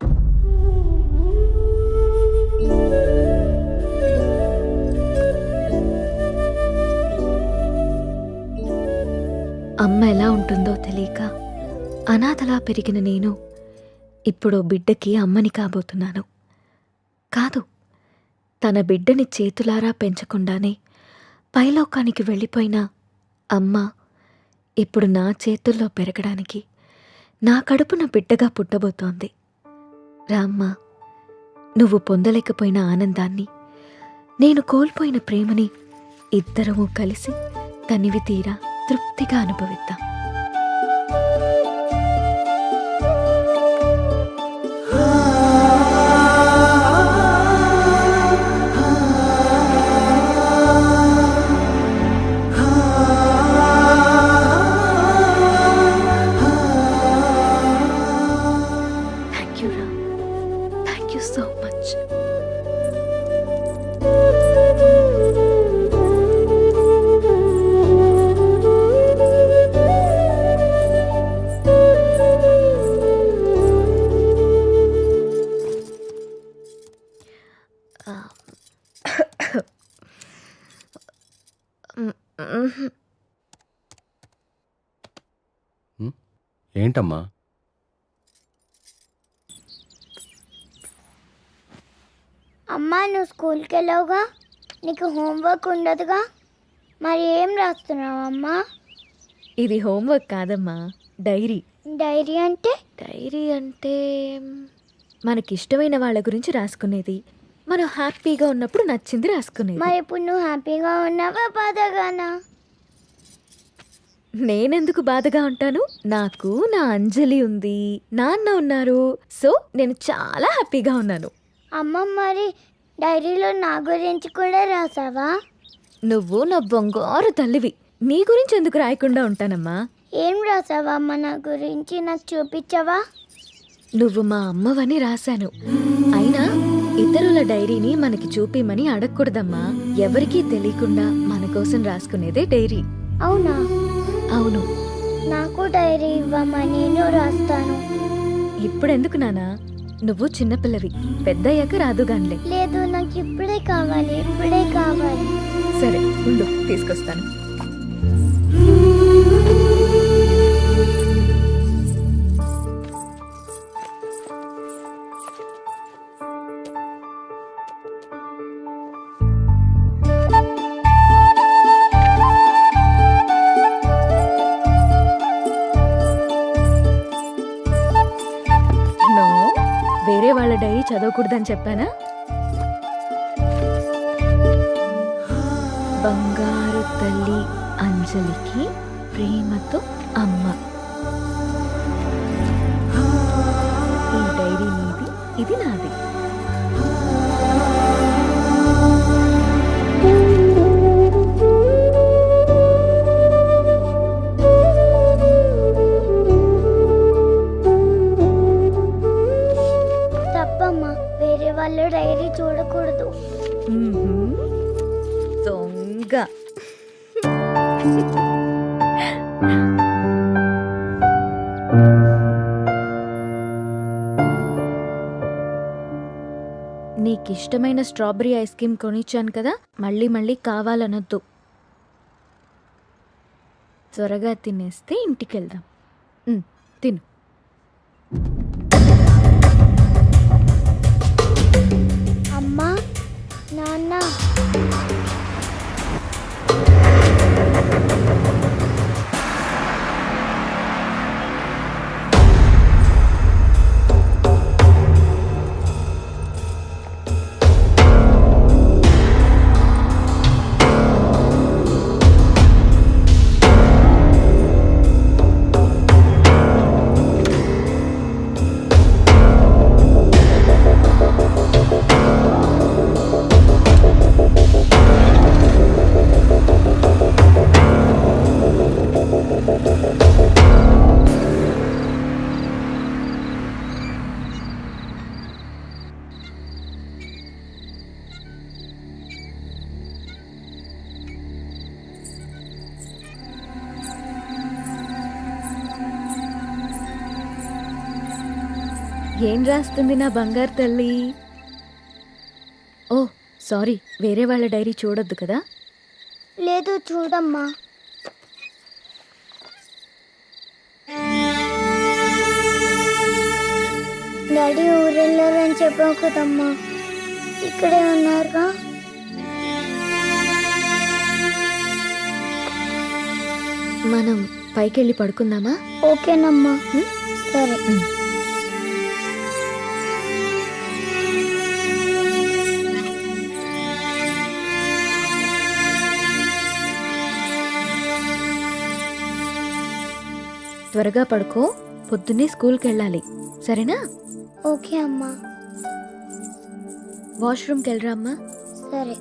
S11: అమ్మ ఎలా ఉంటుందో తెలియక అనాథలా పెరిగిన నేను ఇప్పుడు బిడ్డకి అమ్మని కాబోతున్నాను. కాదు, తన బిడ్డని చేతులారా పెంచకుండానే పైలోకానికి వెళ్ళిపోయిన అమ్మ ఇప్పుడు నా చేతుల్లో పెరగడానికి నా కడుపున బిడ్డగా పుట్టబోతోంది. రామ్మ, నువ్వు పొందలేకపోయిన ఆనందాన్ని, నేను కోల్పోయిన ప్రేమని ఇద్దరము కలిసి తనివి తీరా తృప్తిగా అనుభవిద్దాం. థ్యాంక్ యూ రా.
S10: ఏంటమ్మా?
S3: అమ్మా నువ్వు స్కూల్కి వెళ్ళావుగా, నీకు హోంవర్క్ ఉండదుగా, మరి ఏం రాస్తున్నావు అమ్మా?
S11: ఇది హోంవర్క్ కాదమ్మా, డైరీ.
S3: డైరీ అంటే?
S11: డైరీ అంటే మనకిష్టమైన వాళ్ళ గురించి రాసుకునేది, మనం హ్యాపీగా ఉన్నప్పుడు నచ్చింది రాసుకునేది.
S3: మరి ఇప్పుడు నువ్వు హ్యాపీగా ఉన్నావా బాధగానా?
S11: నేనెందుకు బాధగా ఉంటాను? నాకు నా అంజలి ఉంది, నాన్న ఉన్నారు, సో నేను చాలా హ్యాపీగా ఉన్నాను.
S3: అమ్మ మరి డైరీలో నా గురించి కూడా రాసావా?
S11: నువ్వు నా బంగారు తల్లివి, నీ గురించి ఎందుకు రాయకుండా ఉంటానమ్మా?
S3: ఏం రాసావా అమ్మ నా గురించి, నాకు చూపించవా?
S11: నువ్వు మా అమ్మవని రాశాను. అయినా ఇతరుల డైరీని మనకి చూపిమని అడగకూడదమ్మా. ఎవరికీ తెలియకుండా మన కోసం రాసుకునేదే డైరీ.
S3: అవునా?
S11: అవును.
S3: నాకు డైరీ ఇవ్వమ్మా, నేను రాస్తాను.
S11: ఇప్పుడెందుకు నానా? నువ్వు చిన్నపిల్లవి, పెద్దయ్యాక రాదుగాన్లే.
S3: లేదు, నాకు ఇప్పుడే కావాలి, ఇప్పుడే కావాలి.
S11: సరే ఉండు, తీసుకొస్తాను. వేరే వాళ్ళ డైరీ చదవకూడదని చెప్పానా? బంగారు తల్లి అంజలికి ప్రేమతో అమ్మ. ఈ డైరీ నీది, ఇది నాది.
S3: తప్పమ్మా, వేరే వాళ్ళ డైరీ చూడకూడదు.
S11: దొంగ. నీకిష్టమైన స్ట్రాబెరీ ఐస్ క్రీమ్ కొనిచ్చాను కదా, మళ్ళీ మళ్ళీ కావాలనొద్దు. త్వరగా తినేస్తే ఇంటికెళ్దాం. తిను.
S3: అమ్మా, నాన్న.
S11: ఏం రాస్తుంది నా బంగారు తల్లి? ఓ సారీ, వేరే వాళ్ళ డైరీ చూడొద్దు కదా.
S3: లేదు, చూడమ్మా. డాడీ ఊరెళ్ళారని చెప్పావు కదమ్మా, ఇక్కడే ఉన్నారుగా.
S11: మనం పైకెళ్ళి పడుకుందామా?
S3: ఓకేనమ్మా. సరే.
S11: త్వరగా పడుకో, పొద్దున్నే స్కూల్కి వెళ్ళాలి, సరేనా?
S3: ఓకే అమ్మా.
S11: వాష్రూమ్కి వెళ్ళరా అమ్మా.
S3: సరే.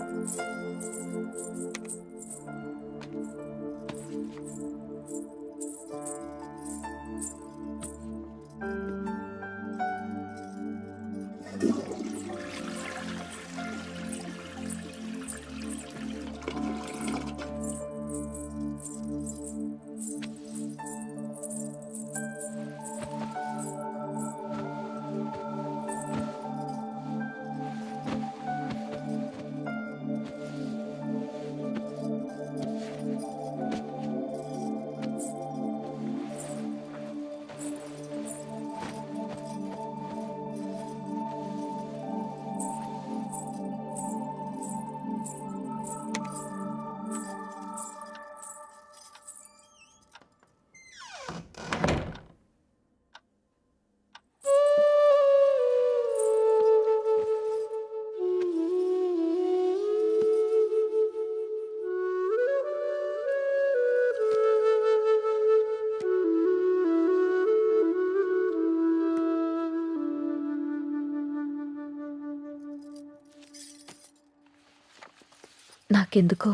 S11: నాకెందుకో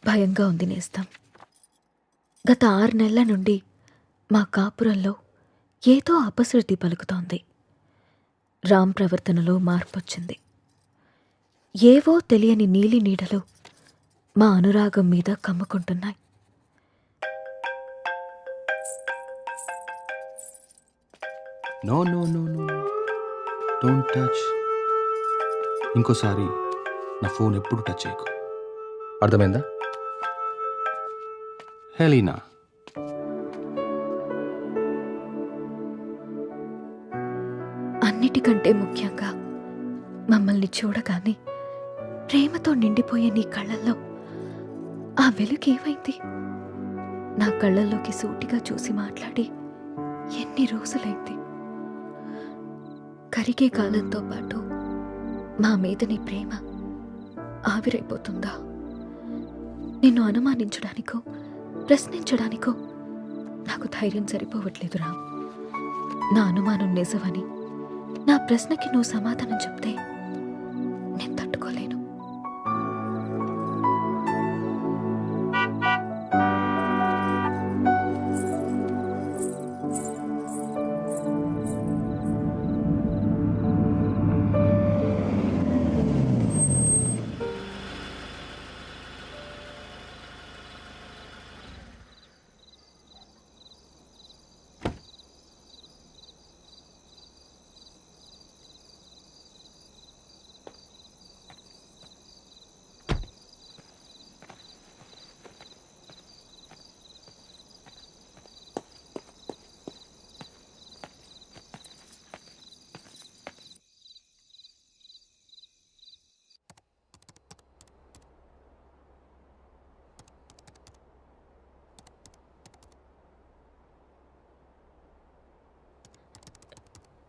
S11: భయంగా ఉంది నేస్తం. గత 6 నెలల నుండి మా కాపురంలో ఏదో అపశృతి పలుకుతోంది. రామ్ ప్రవర్తనలో మార్పొచ్చింది. ఏవో తెలియని నీలి నీడలు మా అనురాగం మీద కమ్ముకుంటున్నాయి.
S10: No no no no don't touch. ఇంకోసారి నా ఫోన్ ఎప్పుడు టచ్ చేయకు, అర్థమైందా? హెలీనా,
S11: అన్నిటికంటే ముఖ్యంగా మమ్మల్ని చూడగానే ప్రేమతో నిండిపోయే నీ కళ్ళల్లో ఆ వెలుగు ఏమైంది? నా కళ్ళల్లోకి సూటిగా చూసి మాట్లాడి ఎన్ని రోజులైంది? కరిగే కాలంతో పాటు మా మీద నీ ప్రేమ ఆవిరైపోతుందా? నిన్ను అనుమానించడానికో ప్రశ్నించడానికో నాకు ధైర్యం సరిపోవట్లేదురా. నా అనుమానం నిజమని, నా ప్రశ్నకి నువ్వు సమాధానం చెప్తే నేను తట్టుకోలేను.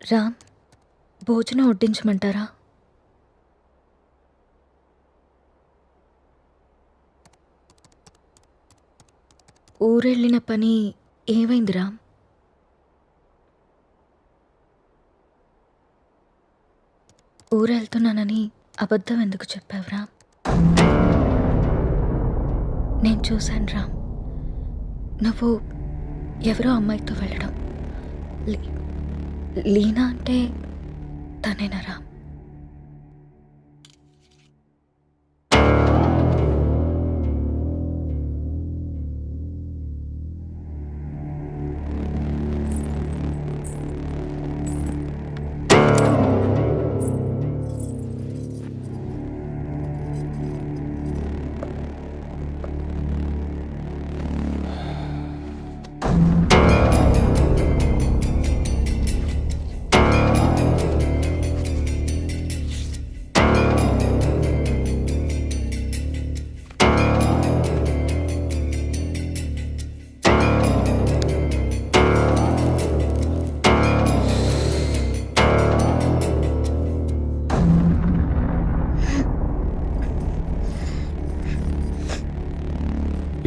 S11: రామ్, భోజనం వడ్డించమంటారా? ఊరెళ్ళిన పని ఏమైంది రామ్? ఊరెళ్తున్నానని అబద్ధం ఎందుకు చెప్పావు రామ్? నేను చూశాను రామ్, నువ్వు ఎవరో అమ్మాయితో వెళ్ళడం. లీనా అంటే తనేనా రామ్?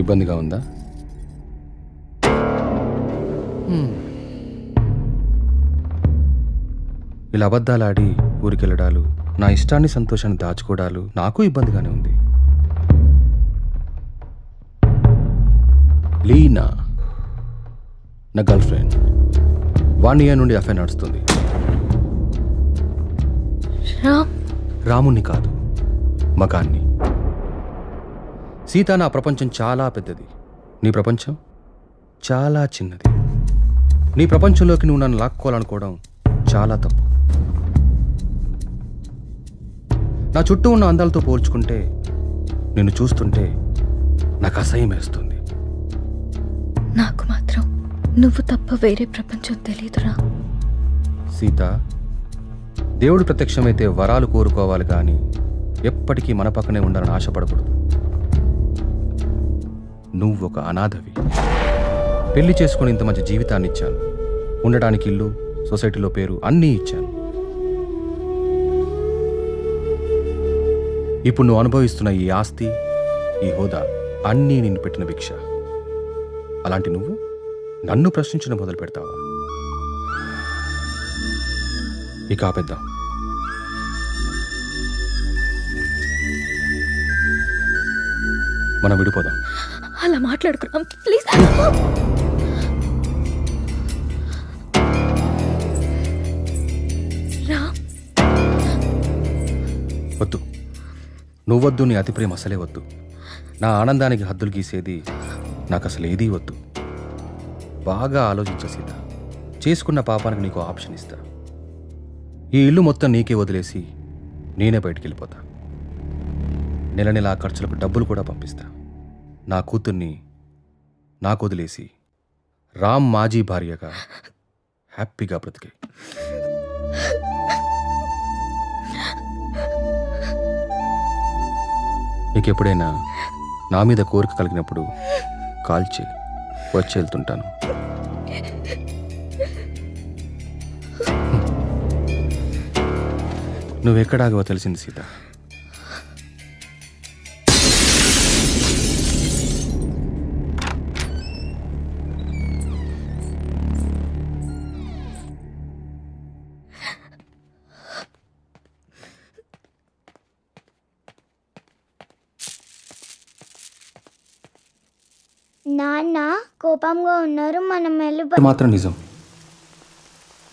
S10: ఇబ్బందిగా ఉందా? ఇలా అబద్ధాలాడి ఊరికెళ్ళడాలు, నా ఇష్టాన్ని సంతోషాన్ని దాచుకోవడాలు నాకు ఇబ్బందిగానే ఉంది. లీనా నా గర్ల్ ఫ్రెండ్. 1 year నుండి అఫైర్ నడుస్తుంది. రాముణ్ణి కాదు, మగాన్ని. సీత, నా ప్రపంచం చాలా పెద్దది, నీ ప్రపంచం చాలా చిన్నది. నీ ప్రపంచంలోకి నువ్వు నన్ను లాక్కోవాలనుకోవడం చాలా తప్పు. నా చుట్టూ ఉన్న అందాలతో పోల్చుకుంటే నిన్ను చూస్తుంటే నాకు అసహ్యం వేస్తుంది.
S11: నాకు మాత్రం నువ్వు తప్ప వేరే ప్రపంచం తెలీదురా.
S10: సీత, దేవుడు ప్రత్యక్షమైతే వరాలు కోరుకోవాలి కానీ ఎప్పటికీ మన పక్కనే ఉండాలని ఆశపడకూడదు. నువ్వు ఒక అనాథవి. పెళ్లి చేసుకుని ఇంత మంచి జీవితాన్ని ఇచ్చాను, ఉండడానికి ఇల్లు, సొసైటీలో పేరు అన్నీ ఇచ్చాను. ఇప్పుడు నువ్వు అనుభవిస్తున్న ఈ ఆస్తి, ఈ హోదా అన్నీ నిన్ను పెట్టిన భిక్ష. అలాంటి నువ్వు నన్ను ప్రశ్నించడం మొదలు పెడతావా? ఇక ఆపేద్దాం. మనం విడిపోదాం.
S11: అలా మాట్లాడుకు రామ్, ప్లీజ్. రామ్,
S10: వద్దు, నువ్వొద్దు, నీ అతి ప్రేమ అసలే వద్దు. నా ఆనందానికి హద్దులు గీసేది నాకు అసలు ఏదీ వద్దు. బాగా ఆలోచించ సీత. చేసుకున్న పాపానికి నీకు ఆప్షన్ ఇస్తా. ఈ ఇల్లు మొత్తం నీకే వదిలేసి నేనే బయటికి వెళ్ళిపోతా. నెల నెల ఆ ఖర్చులకు డబ్బులు కూడా పంపిస్తా. నా కూతుర్ని నాకు వదిలేసి రామ్ మాజీ భార్యగా హ్యాపీగా బ్రతికే. నీకెప్పుడైనా నా మీద కోరిక కలిగినప్పుడు కాల్ చేయి, వచ్చి వెళ్తుంటాను. నువ్వెక్కడాగో తెలిసింది సీత.
S3: నాన్న కోపంగా ఉన్నారు, మనం వెళ్ళి
S10: ఇది మాత్రం నిజం.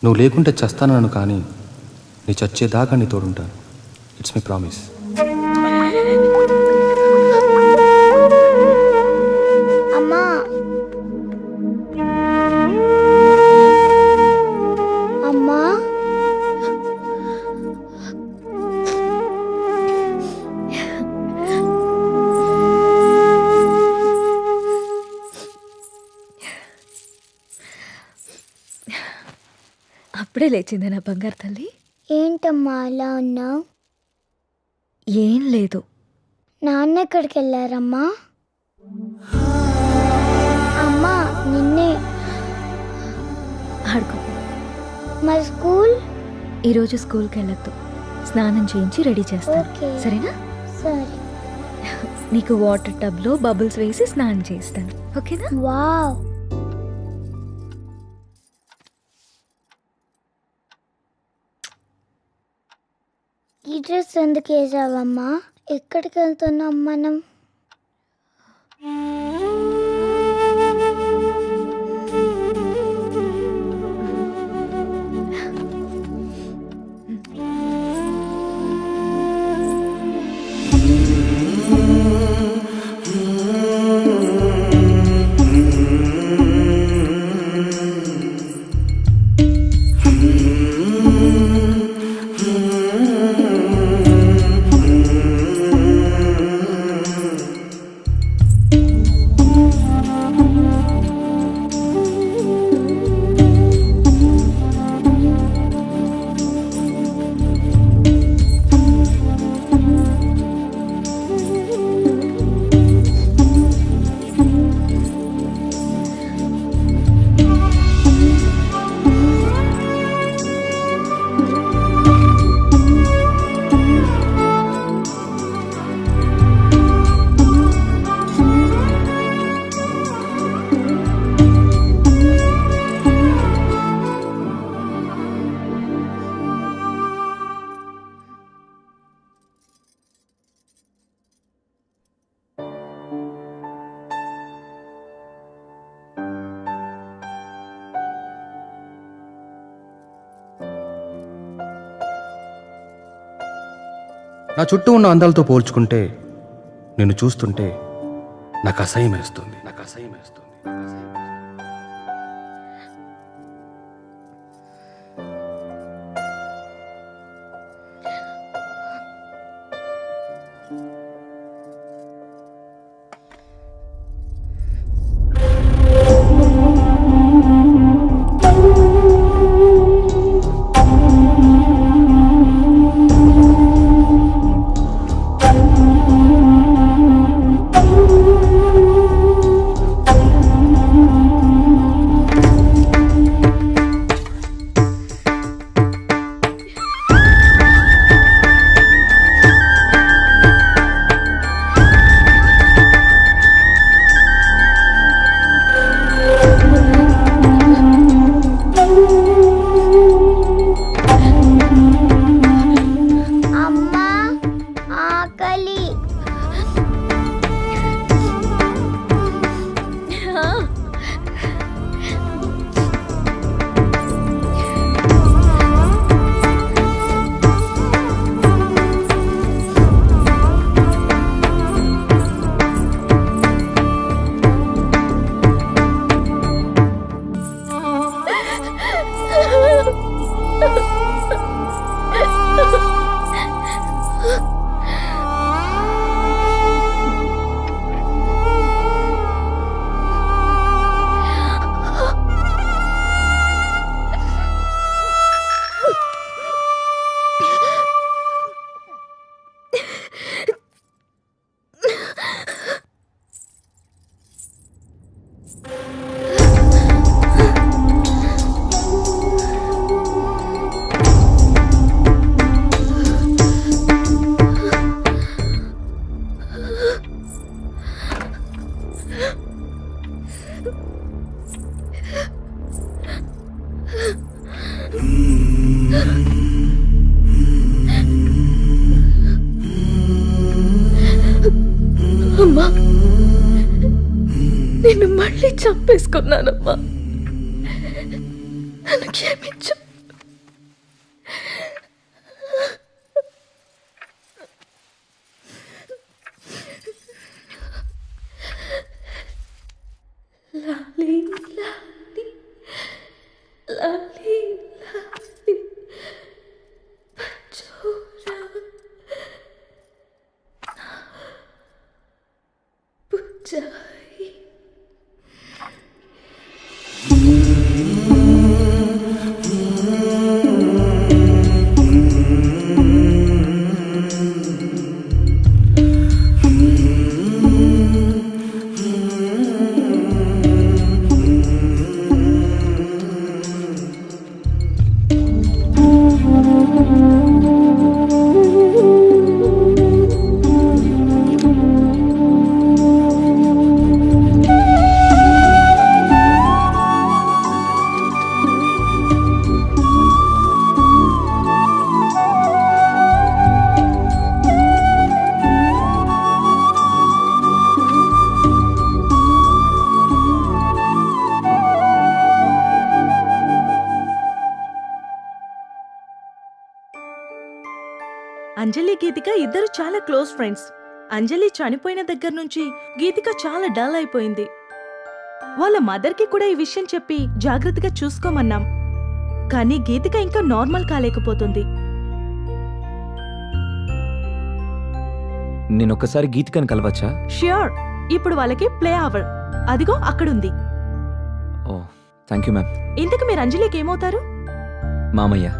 S10: నువ్వు లేకుంటే చస్తానను, కానీ నీ చచ్చేదాకా నీ తోడుంటాను. It's my promise.
S3: అమ్మా, అమ్మా,
S11: అప్పుడే లేచింది నా బంగారు తల్లి.
S3: ఏంటమ్మా అలా ఉన్నావు?
S11: ఏం లేదు.
S3: నాన్న ఎక్కడికి వెళ్ళారమ్మా? అమ్మా నిన్నే.
S11: ఆడుకో.
S3: మరి స్కూల్?
S11: ఈరోజు స్కూల్కి వెళ్ళొద్దు. స్నానం చేయించి రెడీ చేస్తాను,
S3: ఓకే.
S11: సరేనా?
S3: సరే.
S11: నీకు వాటర్ టబ్లో బబుల్స్ వేసి స్నానం చేస్తాను, ఓకేనా?
S3: వావ్. ఈ డ్రెస్ ఎందుకు వేసావమ్మా? ఎక్కడికి వెళ్తున్నాం మనం?
S10: నా చుట్టూ ఉన్న అందాలతో పోల్చుకుంటే నిన్ను చూస్తుంటే నాకు అసహ్యం వేస్తుంది.
S11: అమ్మా, నిన్ను మళ్ళీ చంపేసుకున్నానమ్మా. నన్ను క్షమించు. లాలీ లాలీ లాలీ లాలీ పచ్చోరా పుచ్చాయి.
S12: అంజలి గీతిక ఇద్దరు చాలా క్లోజ్ ఫ్రెండ్స్. అంజలి చనిపోయిన దగ్గర నుంచి గీతిక చాలా డల్ అయిపోయింది. వాళ్ళ మదర్కి కూడా ఈ విషయం చెప్పి జాగ్రత్తగా చూసుకోమన్నాం. కానీ గీతిక ఇంకా నార్మల్ కాలేకపోతుంది.
S1: నేనొక్కసారి గీతికని కలవచ్చా?
S12: ష్యూర్. ఇప్పుడు వాళ్ళకి ప్లే అవర్. అదిగో అక్కడుంది.
S1: ఓ థ్యాంక్ యూ మ్యామ్.
S12: ఇంతకు మీరు అంజలికి ఏమవుతారు?
S1: మామయ్య.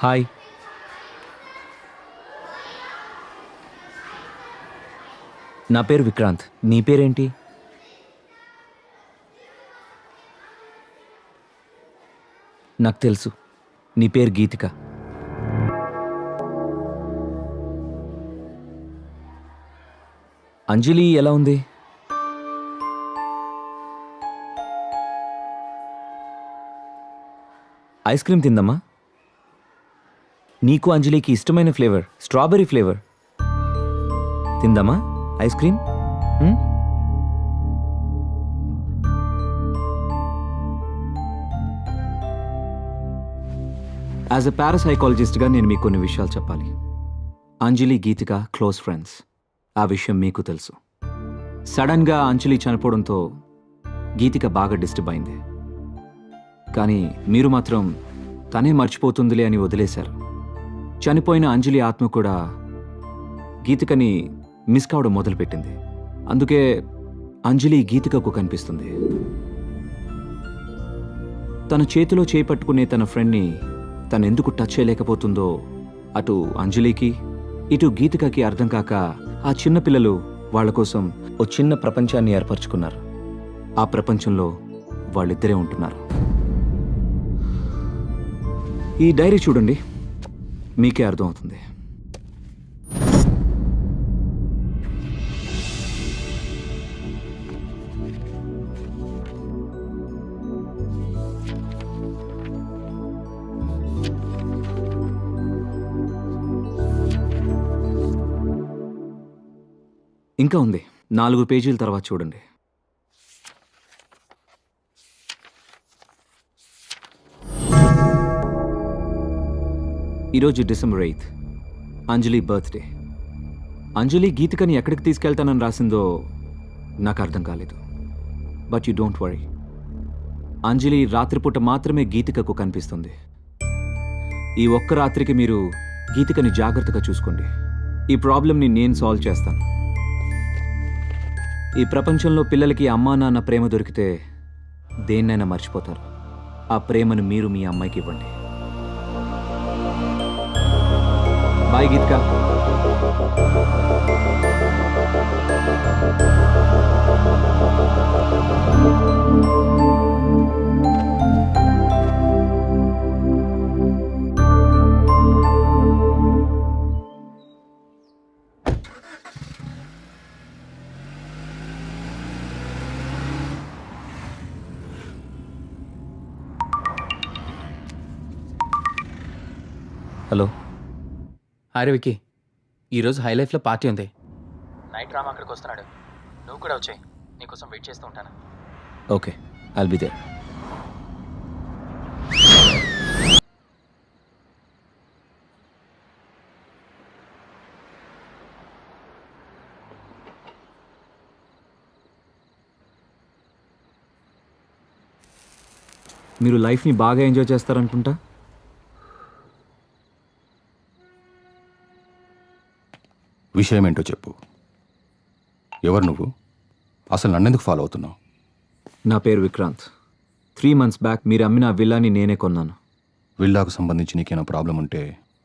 S1: హాయ్. నా పేరు విక్రాంత్. నీ పేరేంటి? నాకు తెలుసు, నీ పేరు గీతిక. అంజలి ఎలా ఉంది? ఐస్ క్రీమ్ తిందమ్మా. నీకు అంజలికి ఇష్టమైన ఫ్లేవర్ స్ట్రాబెర్రీ ఫ్లేవర్. తిందమ్మా ఐస్ క్రీమ్. యాజ్ ఎ పారాసైకాలజిస్ట్గా నేను మీకు కొన్ని విషయాలు చెప్పాలి. Anjali Geethika close friends. ఆ విషయం మీకు తెలుసు. సడన్గా అంజలి చనిపోవడంతో గీతిక బాగా డిస్టర్బ్ అయింది. కానీ మీరు మాత్రం తనే మర్చిపోతుందిలే అని వదిలేశారు. చనిపోయిన అంజలి ఆత్మ కూడా గీతికని మిస్ కావడం మొదలుపెట్టింది. అందుకే అంజలి గీతికకు కనిపిస్తుంది. తన చేతిలో చేపట్టుకునే తన ఫ్రెండ్ని తను ఎందుకు టచ్ చేయలేకపోతుందో అటు అంజలికి ఇటు గీతికకి అర్థం కాక ఆ చిన్న పిల్లలు వాళ్ళ కోసం ఓ చిన్న ప్రపంచాన్ని ఏర్పరచుకున్నారు. ఆ ప్రపంచంలో వాళ్ళిద్దరే ఉంటున్నారు. ఈ డైరీ చూడండి, మీకే అర్థమవుతుంది. ఇంకా ఉంది, 4 పేజీల తర్వాత చూడండి. ఈరోజు డిసెంబర్ 8th, అంజలి బర్త్డే. అంజలి గీతికని ఎక్కడికి తీసుకెళ్తానని రాసిందో నాకు అర్థం కాలేదు. బట్ యు డోంట్ వరీ, అంజలి రాత్రిపూట మాత్రమే గీతికకు కనిపిస్తుంది. ఈ ఒక్క రాత్రికి మీరు గీతికని జాగ్రత్తగా చూసుకోండి. ఈ ప్రాబ్లంని నేను సాల్వ్ చేస్తాను. ఈ ప్రపంచంలో పిల్లలకి అమ్మా నాన్న ప్రేమ దొరికితే దేన్నైనా మర్చిపోతారు. ఆ ప్రేమను మీరు మీ అమ్మాయికి ఇవ్వండి. Bye Geetika. Hello.
S10: Hi Vicky, ఈరోజు హై లైఫ్లో పార్టీ ఉంది.
S7: నైట్ రామ్ అక్కడికి వస్తున్నాడు, నువ్వు కూడా వచ్చాయి, నీకోసం వెయిట్ చేస్తూ ఉంటాను.
S1: Okay, I'll be there. మీరు లైఫ్ని బాగా ఎంజాయ్ చేస్తారనుకుంటా.
S10: విషయం ఏంటో చెప్పు. ఎవరు నువ్వు? అసలు నన్నెందుకు ఫాలో అవుతున్నావు?
S1: నా పేరు విక్రాంత్. 3 months బ్యాక్ మీరు అమ్మిన ఆ విల్లాని నేనే కొన్నాను.
S10: విల్లాకు సంబంధించి నీకేమైనా ప్రాబ్లం ఉంటే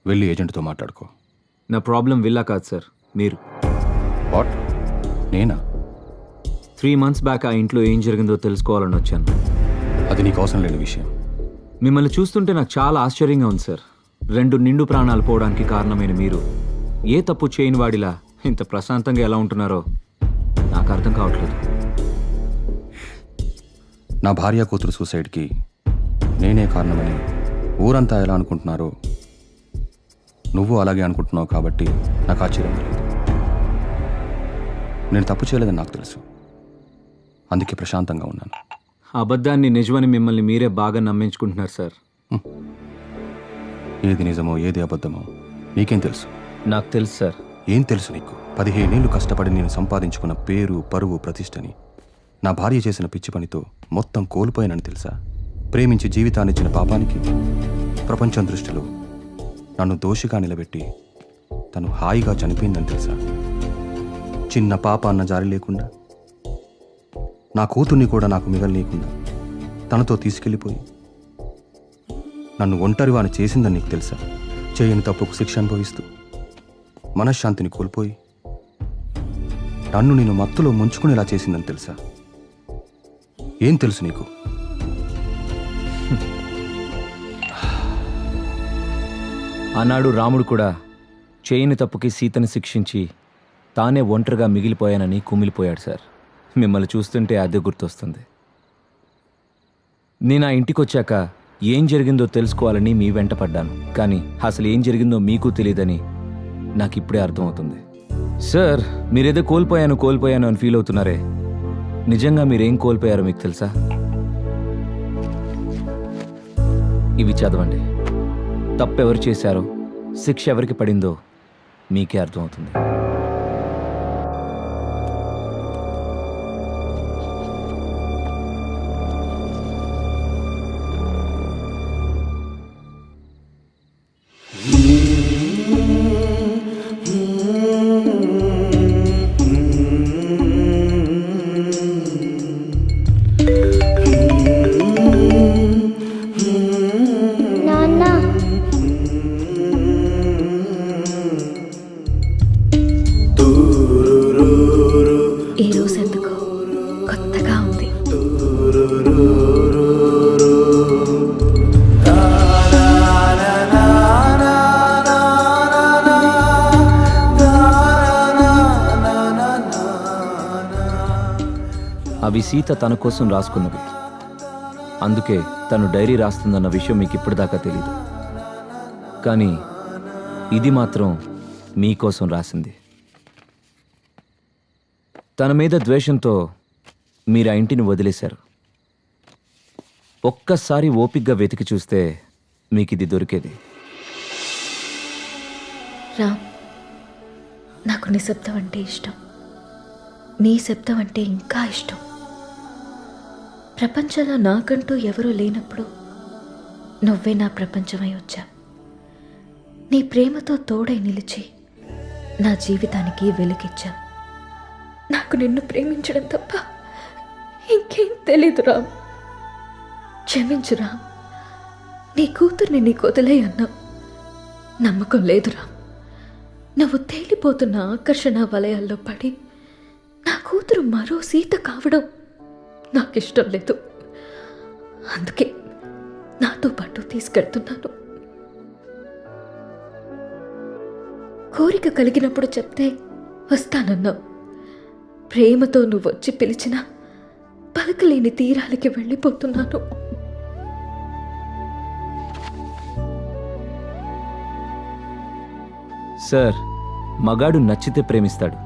S10: వెళ్ళి ఏజెంట్తో మాట్లాడుకో.
S1: నా ప్రాబ్లం విల్లా కాదు సార్, మీరు.
S10: వాట్? నేనా?
S1: 3 months బ్యాక్ ఆ ఇంట్లో ఏం జరిగిందో తెలుసుకోవాలని వచ్చాను.
S10: అది నీకు అవసరం లేని విషయం.
S1: మిమ్మల్ని చూస్తుంటే నాకు చాలా ఆశ్చర్యంగా ఉంది సార్. 2 నిండు ప్రాణాలు పోవడానికి కారణమైన మీరు ఏ తప్పు చేయని వాడిలా ఇంత ప్రశాంతంగా ఎలా ఉంటున్నారో నాకు అర్థం కావట్లేదు.
S10: నా భార్య కూతురు సూసైడ్కి నేనే కారణమని ఊరంతా ఎలా అనుకుంటున్నారో నువ్వు అలాగే అనుకుంటున్నావు కాబట్టి నాకు ఆశ్చర్యం లేదు. నేను తప్పు చేయలేదని నాకు తెలుసు, అందుకే ప్రశాంతంగా ఉన్నాను.
S1: అబద్ధాన్ని నిజమని మిమ్మల్ని మీరే బాగా నమ్మించుకుంటున్నారు సార్.
S10: ఏది నిజమో ఏది అబద్ధమో నీకేం తెలుసు?
S1: నాకు తెలుసు సార్.
S10: ఏం తెలుసు నీకు? 15 ఏళ్ళు కష్టపడి నేను సంపాదించుకున్న పేరు, పరువు, ప్రతిష్టని నా భార్య చేసిన పిచ్చి పనితో మొత్తం కోల్పోయానని తెలుసా? ప్రేమించి జీవితాన్నిచ్చిన పాపానికి ప్రపంచం దృష్టిలో నన్ను దోషిగా నిలబెట్టి తను హాయిగా చనిపోయిందని తెలుసా? చిన్న పాప అన్న జారి లేకుండా, నా కూతుర్ని కూడా నాకు మిగలనీయకుండా తనతో తీసుకెళ్ళిపోయి నన్ను ఒంటరివాని చేసిందని నీకు తెలుసా? చేయని తప్పుకు శిక్ష అనుభవిస్తూ మనశ్శాంతిని కోల్పోయి నన్ను నేను మత్తులో ముంచుకునేలా చేసిందని తెలుసా? ఏం తెలుసు నీకు?
S1: ఆనాడు రాముడు కూడా చేయని తప్పుకి సీతని శిక్షించి తానే ఒంటరిగా మిగిలిపోయానని కుమిలిపోయాడు సార్. మిమ్మల్ని చూస్తుంటే అదే గుర్తొస్తుంది. నేను ఆ ఇంటికి వచ్చాక ఏం జరిగిందో తెలుసుకోవాలని మీ వెంట పడ్డాను, కానీ అసలు ఏం జరిగిందో మీకు తెలియదని నాకు ఇప్పుడే అర్థమవుతుంది. సార్, మీరేదో కోల్పోయాను అని ఫీల్ అవుతున్నారే, నిజంగా మీరేం కోల్పోయారో మీకు తెలుసా? ఇవి చదవండి. తప్పెవరు చేశారో, శిక్ష ఎవరికి పడిందో మీకే అర్థమవుతుంది.
S3: నాన్న,
S11: ఈ రోజు ఎందుకో కొత్తగా ఉంది.
S1: అవి సీత తన కోసం రాసుకున్నవి, అందుకే తను డైరీ రాస్తుందన్న విషయం మీకు ఇప్పటిదాకా తెలీదు. కానీ ఇది మాత్రం మీకోసం రాసింది. తన మీద ద్వేషంతో మీరు ఆ ఇంటిని వదిలేశారు. ఒక్కసారి ఓపిగ్గా వెతికి చూస్తే మీకు ఇది దొరికేది.
S11: రామ్, నాకు నిశ్శబ్దం అంటే ఇష్టం. నీ శబ్దం అంటే ఇంకా ఇష్టం. ప్రపంచంలో నాకంటూ ఎవరూ లేనప్పుడు నువ్వే నా ప్రపంచమై వచ్చా. నీ ప్రేమతో తోడై నిలిచి నా జీవితానికి వెలుగిచ్చా. నాకు నిన్ను ప్రేమించడం తప్ప ఇంకేం తెలీదు రామ్. క్షమించు రామ్. నీ కూతుర్ని నీకు వదిలే అన్నా నమ్మకం లేదు రామ్. నువ్వు తేలిపోతున్న ఆకర్షణ వలయాల్లో పడి నా కూతురు మరో సీత కావడం నాకిష్టం లేదు. అందుకే నాతో పాటు తీసుకెళ్తున్నాను. కోరిక కలిగినప్పుడు చెప్తే వస్తానన్నావు. ప్రేమతో నువ్వు వచ్చి పిలిచినా పలకలేని తీరాలకి వెళ్ళిపోతున్నాను.
S1: సార్, మగాడు నచ్చితే ప్రేమిస్తాడు,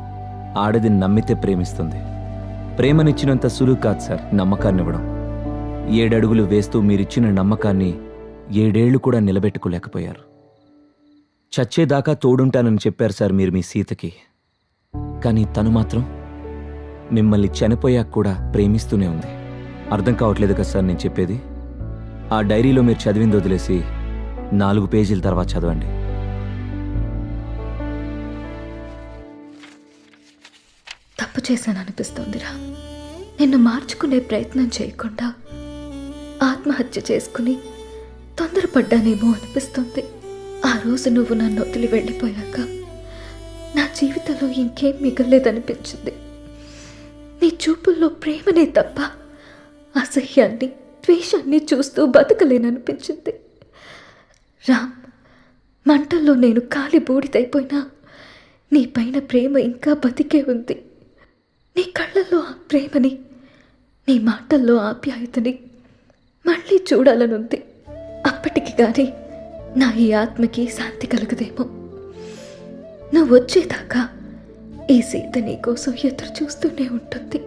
S1: ఆడది నమ్మితే ప్రేమిస్తుంది. ప్రేమనిచ్చినంత సులువు కాదు సార్ నమ్మకాన్ని ఇవ్వడం. 7 అడుగులు వేస్తూ మీరిచ్చిన నమ్మకాన్ని 7 ఏళ్లు కూడా నిలబెట్టుకోలేకపోయారు. చచ్చేదాకా తోడుంటానని చెప్పారు సార్ మీరు మీ సీతకి. కానీ తను మాత్రం మిమ్మల్ని చనిపోయాక కూడా ప్రేమిస్తూనే ఉంది. అర్థం కావట్లేదు కదా సార్ నేను చెప్పేది? ఆ డైరీలో మీరు చదివింది వదిలేసి 4 పేజీల తర్వాత చదవండి.
S11: తప్పు చేశాను అనిపిస్తోందిరా. నిన్ను మార్చుకునే ప్రయత్నం చేయకుండా ఆత్మహత్య చేసుకుని తొందరపడ్డానేమో అనిపిస్తుంది. ఆ రోజు నువ్వు నన్ను వదిలి వెళ్ళిపోయాక నా జీవితంలో ఇంకేం మిగలేదనిపించింది. నీ చూపుల్లో ప్రేమనే తప్ప అసహ్యాన్ని, ద్వేషాన్ని చూస్తూ బతకలేననిపించింది. రామ్, మంటల్లో నేను కాలి బూడిదైపోయినా నీ పైన ప్రేమ ఇంకా బతికే ఉంది. నీ కళ్ళల్లో ఆ ప్రేమని, నీ మాటల్లో ఆప్యాయతని మళ్ళీ చూడాలనుంది. అప్పటికి కానీ నా ఈ ఆత్మకి శాంతి కలగదేమో. నువ్వు వచ్చేదాకా ఈ సీత నీ కోసం ఎదురు చూస్తూనే ఉంటుంది.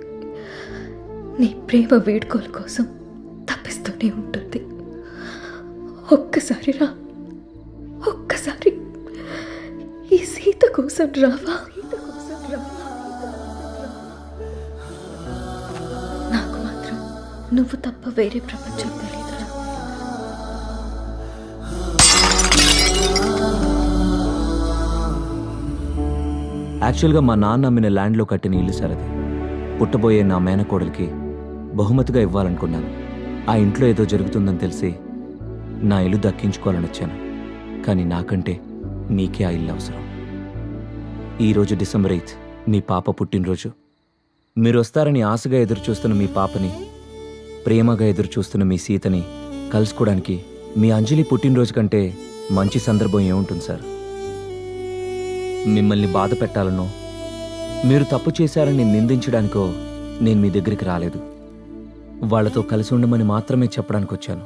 S11: నీ ప్రేమ వీడ్కోలు కోసం తప్పిస్తూనే ఉంటుంది. ఒక్కసారి రా, ఒక్కసారి ఈ సీత కోసం రావా? నాకు మాత్రం నువ్వు తప్ప వేరే ప్రపంచం తెలియదురా.
S1: యాక్చువల్గా మా నాన్న అమ్మిన ల్యాండ్లో కట్టిన ఇల్లు సార్ అది. పుట్టబోయే నా మేనకోడలికి బహుమతిగా ఇవ్వాలనుకున్నాను. ఆ ఇంట్లో ఏదో జరుగుతుందని తెలిసి నా ఇల్లు దక్కించుకోవాలని వచ్చాను. కానీ నాకంటే మీకే ఆ ఇల్లు అవసరం. ఈరోజు డిసెంబర్ 8 మీ పాప పుట్టినరోజు. మీరు వస్తారని ఆశగా ఎదురు చూస్తున్న మీ పాపని, ప్రేమగా ఎదురు చూస్తున్న మీ సీతని కలుసుకోవడానికి మీ అంజలి పుట్టినరోజు కంటే మంచి సందర్భం ఏముంటుంది సార్? మిమ్మల్ని బాధ పెట్టాలనో, మీరు తప్పు చేశారని నిందించడానికో నేను మీ దగ్గరికి రాలేదు. వాళ్లతో కలిసి ఉండమని మాత్రమే చెప్పడానికి వచ్చాను.